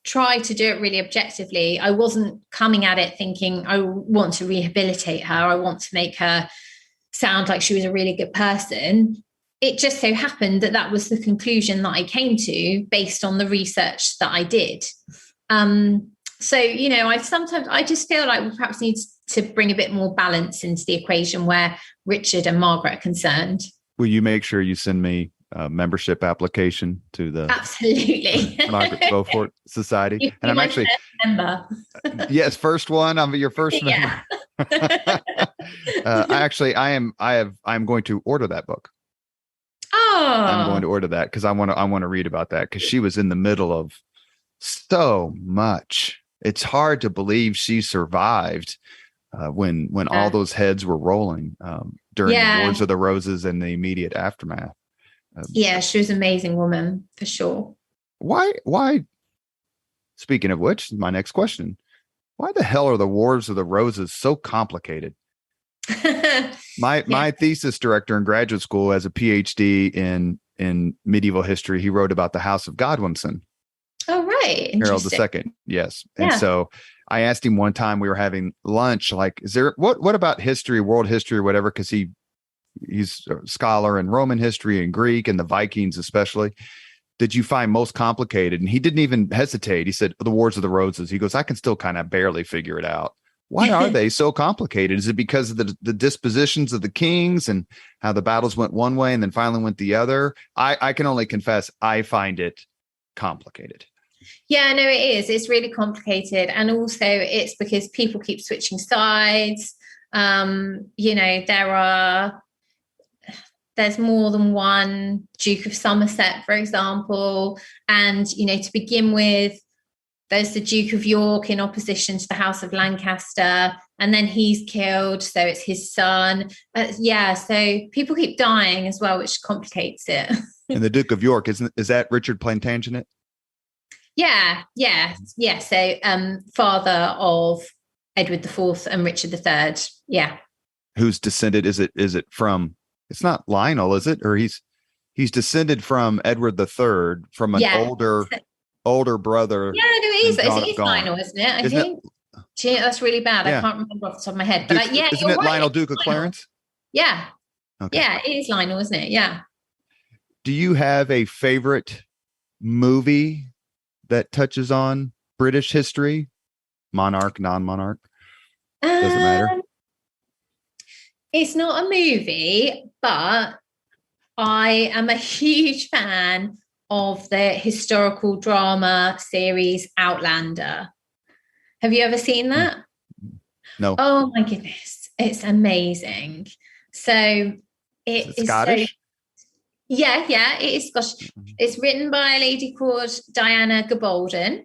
try to do it really objectively. I wasn't coming at it thinking, I want to rehabilitate her. I want to make her sound like she was a really good person. It just so happened that was the conclusion that I came to based on the research that I did. So, I just feel like we perhaps need to bring a bit more balance into the equation where Richard and Margaret are concerned. Will you make sure you send me a membership application to the Absolutely Margaret Beaufort Society? And I'm actually member. Yes, first one. I'm your first member. I'm going to order that book. Oh, I'm going to order that because I want to read about that, because she was in the middle of so much. It's hard to believe she survived when all those heads were rolling during the Wars of the Roses and the immediate aftermath. She was an amazing woman for sure. Why? Speaking of which, my next question: why the hell are the Wars of the Roses so complicated? My thesis director in graduate school has a PhD in medieval history. He wrote about the House of Godwinson. Oh, right. Harold II. Yes. And so I asked him one time, we were having lunch, like, is there, what about history, world history or whatever? Cause he's a scholar in Roman history and Greek and the Vikings, especially. Did you find most complicated? And he didn't even hesitate. He said, the Wars of the Roses. He goes, I can still kind of barely figure it out. Why are they so complicated? Is it because of the dispositions of the kings and how the battles went one way and then finally went the other? I can only confess, I find it complicated. Yeah, no, it is. It's really complicated. And also it's because people keep switching sides. There's more than one Duke of Somerset, for example. And, to begin with, there's the Duke of York in opposition to the House of Lancaster, and then he's killed, so it's his son. So people keep dying as well, which complicates it. And the Duke of York, is that Richard Plantagenet? Yeah. So father of Edward IV and Richard III. Yeah. Who's descended? Is it from? It's not Lionel, is it? Or he's descended from Edward III, from an older brother. Yeah, no, it is. It's Lionel, isn't it? I think. Gee, that's really bad. I can't remember off the top of my head. But isn't it Lionel, Duke of Clarence? Yeah. Okay. Yeah, it is Lionel, isn't it? Yeah. Do you have a favorite movie that touches on British history? Monarch, non-monarch? Doesn't matter. It's not a movie, but I am a huge fan of the historical drama series Outlander. Have you ever seen that? No. Oh my goodness. It's amazing. So is it Scottish? It is Scottish. It's written by a lady called Diana Gabaldon.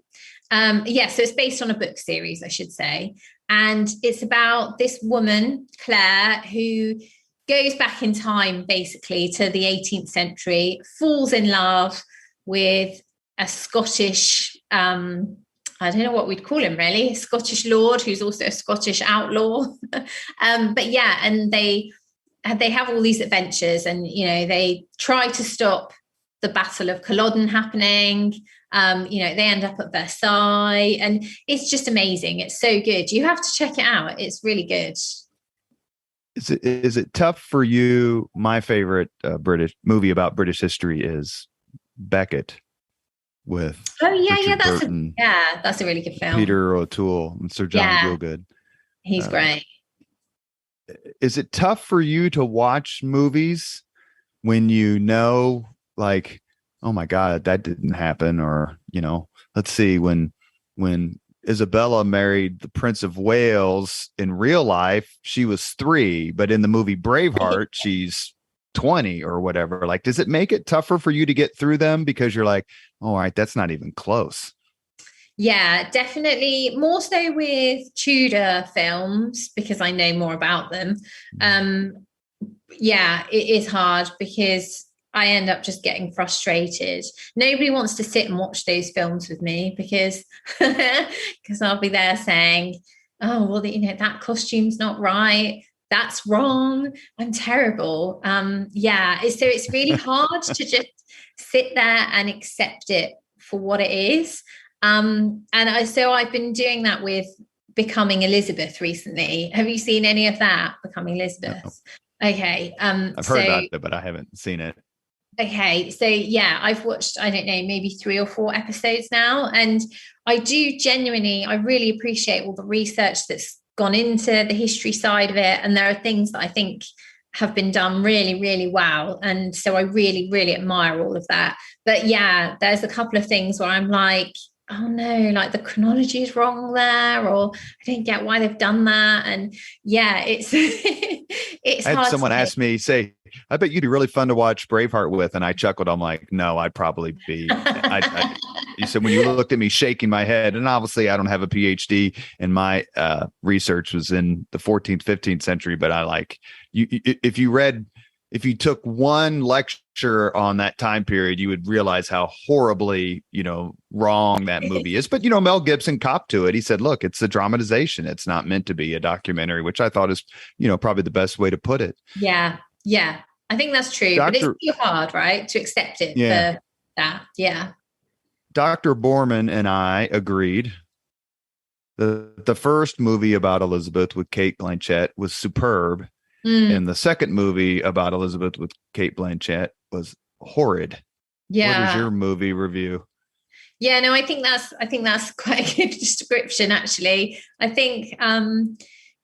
So it's based on a book series, I should say. And it's about this woman, Claire, who goes back in time, basically, to the 18th century, falls in love with a Scottish I don't know what we'd call him really, a Scottish lord who's also a Scottish outlaw. But yeah, and they have all these adventures, and they try to stop the Battle of Culloden happening. They end up at Versailles, and it's just amazing. It's so good. You have to check it out. It's really good. Is it tough for you? My favorite British movie about British history is Beckett with that's a really good film. Peter O'Toole and Sir John Gielgud. He's great. Is it tough for you to watch movies when like, oh my God, that didn't happen? Or, let's see, when Isabella married the Prince of Wales in real life, she was 3, but in the movie Braveheart, she's 20 or whatever. Like, does it make it tougher for you to get through them because you're like, oh, all right, that's not even close? Yeah, definitely. More so with Tudor films because I know more about them. Yeah, it is hard because I end up just getting frustrated. Nobody wants to sit and watch those films with me because I'll be there saying, oh, well, that costume's not right. That's wrong. I'm terrible. So it's really hard to just sit there and accept it for what it is. So I've been doing that with Becoming Elizabeth recently. Have you seen any of that, Becoming Elizabeth? No. Okay. I've heard about it, but I haven't seen it. Okay. So yeah, I've watched, I don't know, maybe 3 or 4 episodes now. And I really appreciate all the research that's gone into the history side of it. And there are things that I think have been done really, really well. And so I really, really admire all of that. But yeah, there's a couple of things where I'm like, oh no, like the chronology is wrong there, or I don't get why they've done that. And yeah, it's it's I had hard. Someone asked me, say, I bet you'd be really fun to watch Braveheart with. And I chuckled. I'm like, no, I'd probably be. You said when you looked at me shaking my head, and obviously I don't have a PhD, and my research was in the 14th, 15th century. But I like you. If you took one lecture on that time period, you would realize how horribly, wrong that movie is. But, Mel Gibson copped to it. He said, look, it's a dramatization. It's not meant to be a documentary, which I thought is, probably the best way to put it. Yeah. Yeah. I think that's true. But it's too hard, right, to accept it for that. Yeah. Dr. Borman and I agreed the first movie about Elizabeth with Cate Blanchett was superb. And the second movie about Elizabeth with Cate Blanchett was horrid. Yeah. What is your movie review? Yeah, no, I think that's quite a good description, actually. I think,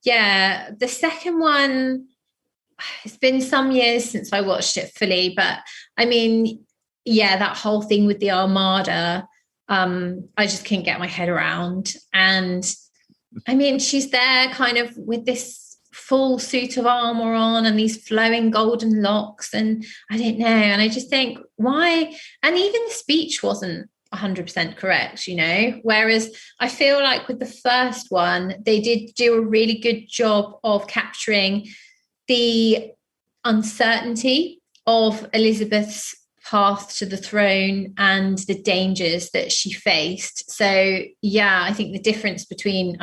the second one, it's been some years since I watched it fully, but I mean, that whole thing with the Armada, I just couldn't get my head around. And I mean, she's there kind of with this full suit of armor on and these flowing golden locks, and I don't know, and I just think, why? And even the speech wasn't 100% correct, whereas I feel like with the first one they did do a really good job of capturing the uncertainty of Elizabeth's path to the throne and the dangers that she faced. So yeah, I think I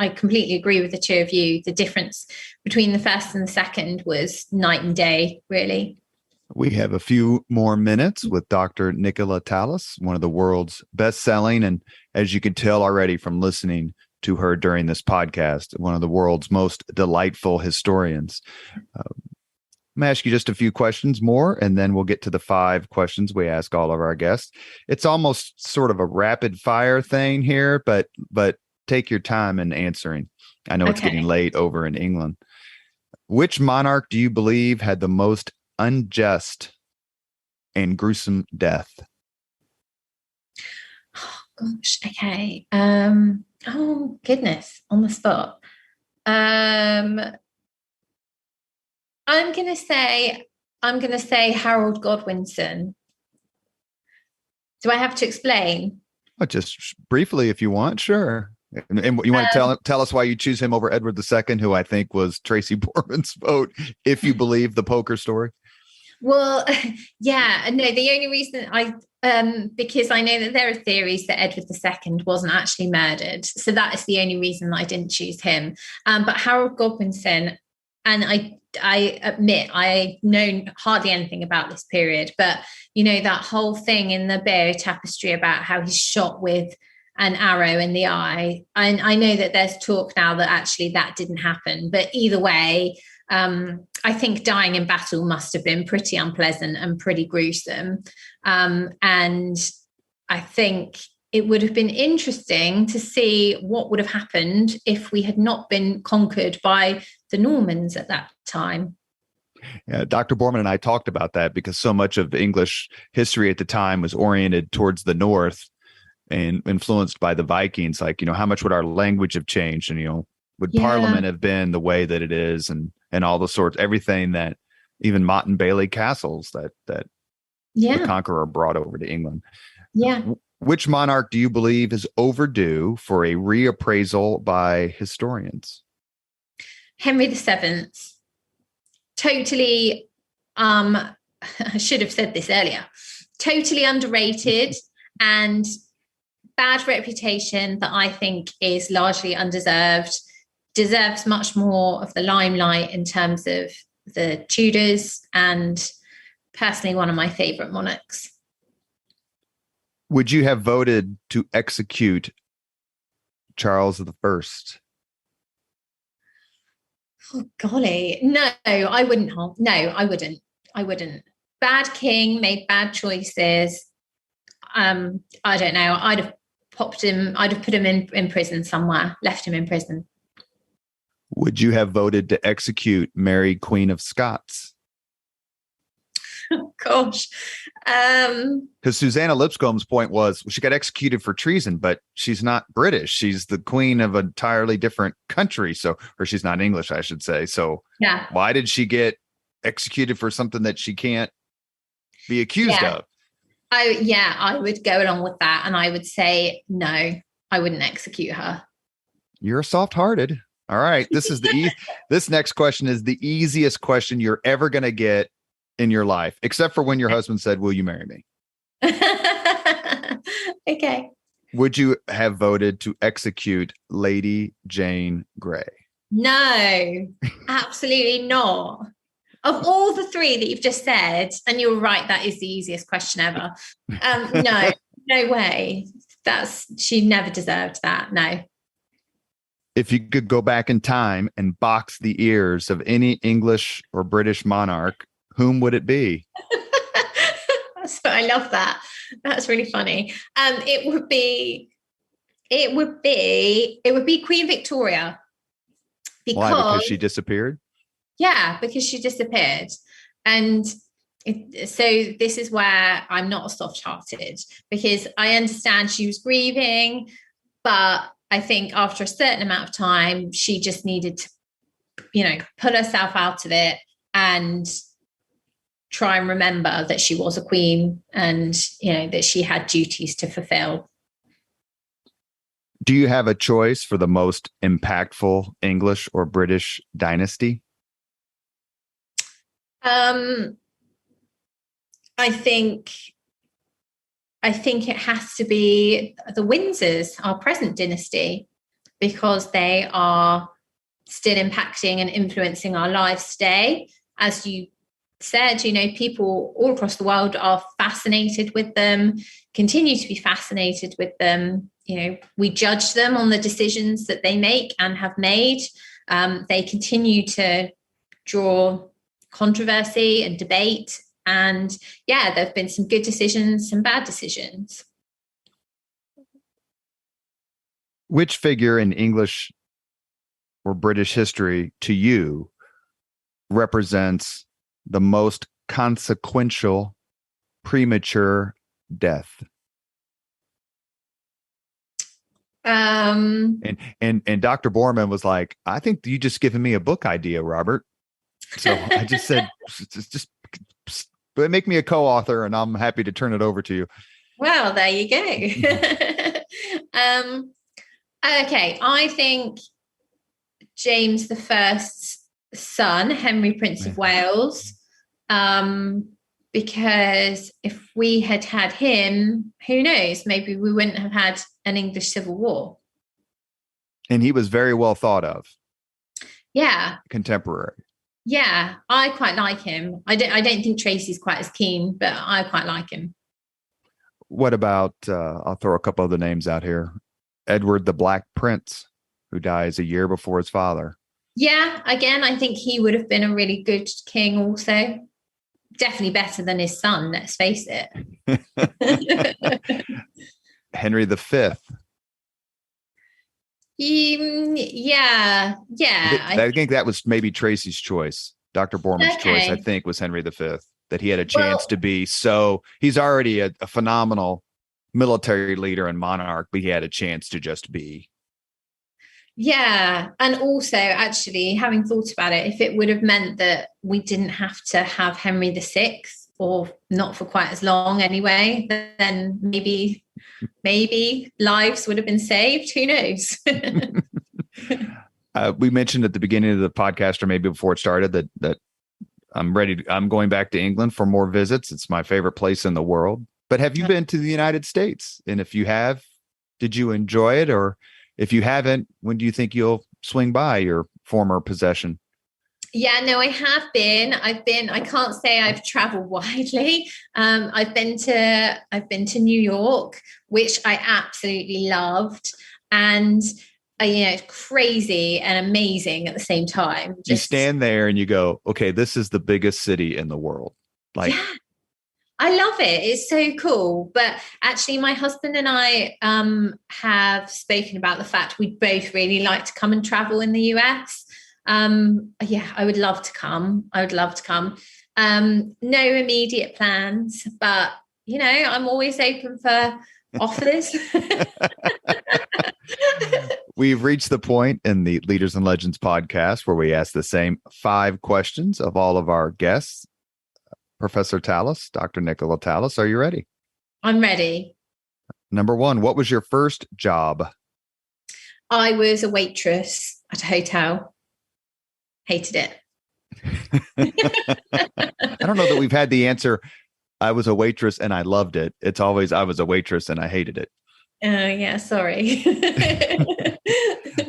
completely agree with the two of you. The difference between the first and the second was night and day, really. We have a few more minutes with Dr. Nicola Tallis, one of the world's best-selling, and as you can tell already from listening to her during this podcast, one of the world's most delightful historians. I'm going to ask you just a few questions more, and then we'll get to the 5 questions we ask all of our guests. It's almost sort of a rapid fire thing here, but take your time in answering. I know it's getting late over in England. Which monarch do you believe had the most unjust and gruesome death? Oh, gosh. Okay. Oh, goodness. On the spot. I'm going to say Harold Godwinson. Do I have to explain? Oh, just briefly, if you want. Sure. And you want to tell us why you choose him over Edward II, who I think was Tracy Borman's vote, if you believe the poker story? Well, yeah. No, the only reason Because I know that there are theories that Edward II wasn't actually murdered. So that is the only reason that I didn't choose him. But Harold Godwinson, and I admit I know hardly anything about this period, but that whole thing in the Bayeux Tapestry about how he's shot with an arrow in the eye. I know that there's talk now that actually that didn't happen, but either way, I think dying in battle must have been pretty unpleasant and pretty gruesome. And I think it would have been interesting to see what would have happened if we had not been conquered by the Normans at that time. Yeah, Dr. Borman and I talked about that because so much of English history at the time was oriented towards the north and influenced by the Vikings. Like, how much would our language have changed? And, would Parliament have been the way that it is, and all the sorts, everything that even Motte and Bailey castles that the conqueror brought over to England. Yeah. Which monarch do you believe is overdue for a reappraisal by historians? Henry VII. Totally, I should have said this earlier, totally underrated and bad reputation that I think is largely undeserved, deserves much more of the limelight in terms of the Tudors, and personally one of my favorite monarchs. Would you have voted to execute Charles I? Oh, golly. No, I wouldn't. No, I wouldn't. Bad king, made bad choices. I don't know. I'd have put him in prison somewhere, left him in prison. Would you have voted to execute Mary, Queen of Scots? Oh, gosh. Because Susanna Lipscomb's point was she got executed for treason, but she's not British. She's the queen of an entirely different country. Or she's not English, I should say. So yeah. Why did she get executed for something that she can't be accused of? I would go along with that. And I would say, no, I wouldn't execute her. You're soft-hearted. All right. This is this next question is the easiest question you're ever going to get in your life, except for when your husband said, "Will you marry me?" Okay. Would you have voted to execute Lady Jane Grey? No, absolutely not. Of all the three that you've just said, and you're right, that is the easiest question ever. No way. She never deserved that. No. If you could go back in time and box the ears of any English or British monarch, whom would it be? I love that. That's really funny. It would be Queen Victoria. Why? Because she disappeared? Yeah, because she disappeared. And so this is where I'm not soft-hearted, because I understand she was grieving, but I think after a certain amount of time, she just needed to, pull herself out of it and try and remember that she was a queen and, that she had duties to fulfill. Do you have a choice for the most impactful English or British dynasty? I think it has to be the Windsors, our present dynasty, because they are still impacting and influencing our lives today. As you said, people all across the world are fascinated with them, continue to be fascinated with them. We judge them on the decisions that they make and have made. They continue to draw controversy and debate. And there have been some good decisions, some bad decisions. Which figure in English or British history to you represents the most consequential premature death? And Dr. Borman was like, I think you just given me a book idea, Robert. So I just said, just make me a co-author and I'm happy to turn it over to you. Well, there you go. Okay. I think James I's son, Henry, Prince of Wales, because if we had had him, who knows, maybe we wouldn't have had an English Civil War. And he was very well thought of. Yeah. Contemporary. Yeah, I quite like him. I don't think Tracy's quite as keen, but I quite like him. What about, I'll throw a couple other names out here. Edward the Black Prince, who dies a year before his father. Yeah, again, I think he would have been a really good king also. Definitely better than his son, let's face it. Henry V. Yeah. I think that was maybe Tracy's choice. Dr. Borman's choice, I think, was Henry V. That he had a chance to be. So he's already a phenomenal military leader and monarch, but he had a chance to just be. Yeah. And also, actually, having thought about it, if it would have meant that we didn't have to have Henry VI, or not for quite as long anyway, then maybe lives would have been saved. Who knows? We mentioned at the beginning of the podcast, or maybe before it started, that I'm going back to England for more visits. It's my favorite place in the world. But have you been to the United States? And if you have, did you enjoy it? Or if you haven't, when do you think you'll swing by your former possession? Yeah, no, I have been. I can't say I've traveled widely. I've been to New York, which I absolutely loved. And it's crazy and amazing at the same time. You stand there and you go, okay, this is the biggest city in the world. Like, yeah, I love it. It's so cool. But actually, my husband and I have spoken about the fact we'd both really like to come and travel in the US. Yeah, I would love to come. No immediate plans, but I'm always open for offers. We've reached the point in the Leaders and Legends podcast where we ask the same 5 questions of all of our guests. Professor Tallis, Dr. Nicola Tallis, are you ready? I'm ready. Number 1, what was your first job? I was a waitress at a hotel. Hated it. I don't know that we've had the answer, I was a waitress and I loved it. It's always, I was a waitress and I hated it. Oh, yeah, sorry.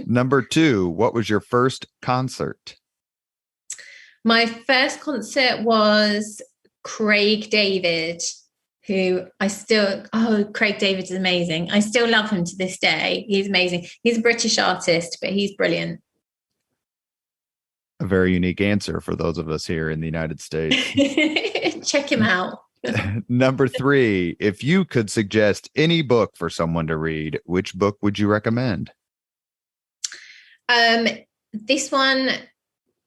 Number 2, what was your first concert? My first concert was Craig David, who Craig David is amazing. I still love him to this day. He's amazing. He's a British artist, but he's brilliant. A very unique answer for those of us here in the United States. Check him out. Number 3, if you could suggest any book for someone to read, which book would you recommend? This one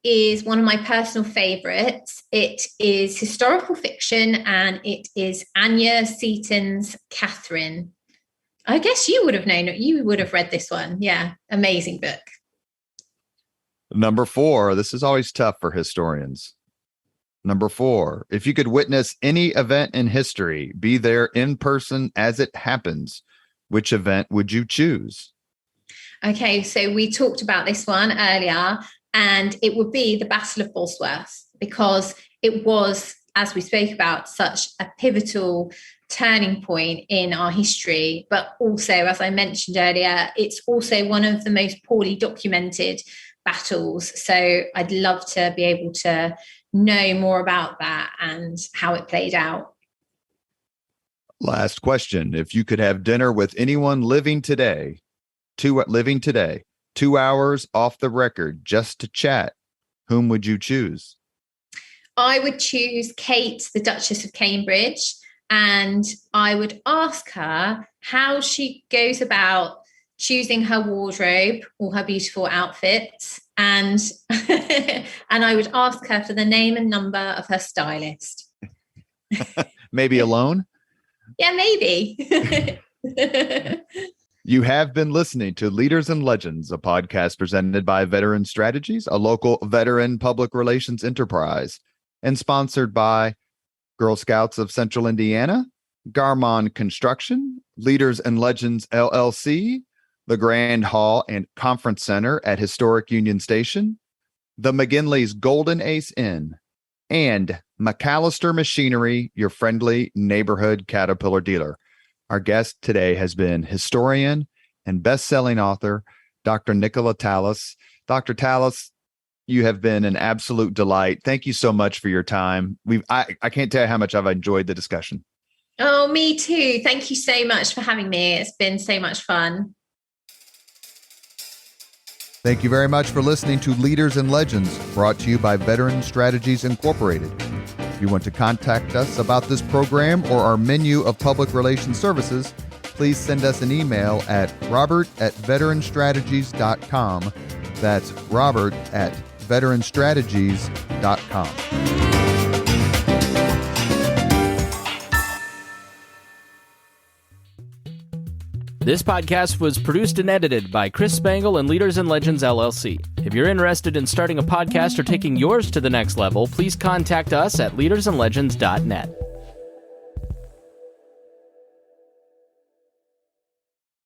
is one of my personal favorites. It is historical fiction and it is Anya Seton's Catherine. I guess you would have known it. You would have read this one. Yeah, amazing book. Number 4, this is always tough for historians. Number 4, if you could witness any event in history, be there in person as it happens, which event would you choose? Okay, so we talked about this one earlier, and it would be the Battle of Bosworth, because it was, as we spoke about, such a pivotal turning point in our history. But also, as I mentioned earlier, it's also one of the most poorly documented battles. So I'd love to be able to know more about that and how it played out. Last question. If you could have dinner with anyone living today, 2 hours off the record just to chat, whom would you choose? I would choose Kate, the Duchess of Cambridge, and I would ask her how she goes about choosing her wardrobe, all her beautiful outfits, and and I would ask her for the name and number of her stylist. Maybe alone? Yeah, maybe. You have been listening to Leaders and Legends, a podcast presented by Veteran Strategies, a local veteran public relations enterprise, and sponsored by Girl Scouts of Central Indiana, Garmon Construction, Leaders and Legends LLC, the Grand Hall and Conference Center at Historic Union Station, the McGinley's Golden Ace Inn, and McAllister Machinery, your friendly neighborhood Caterpillar dealer. Our guest today has been historian and best-selling author, Dr. Nicola Tallis. Dr. Tallis, you have been an absolute delight. Thank you so much for your time. I can't tell you how much I've enjoyed the discussion. Oh, me too. Thank you so much for having me. It's been so much fun. Thank you very much for listening to Leaders and Legends, brought to you by Veteran Strategies Incorporated. If you want to contact us about this program or our menu of public relations services, please send us an email at robert@veteranstrategies.com. That's robert@veteranstrategies.com. This podcast was produced and edited by Chris Spangle and Leaders and Legends, LLC. If you're interested in starting a podcast or taking yours to the next level, please contact us at leadersandlegends.net.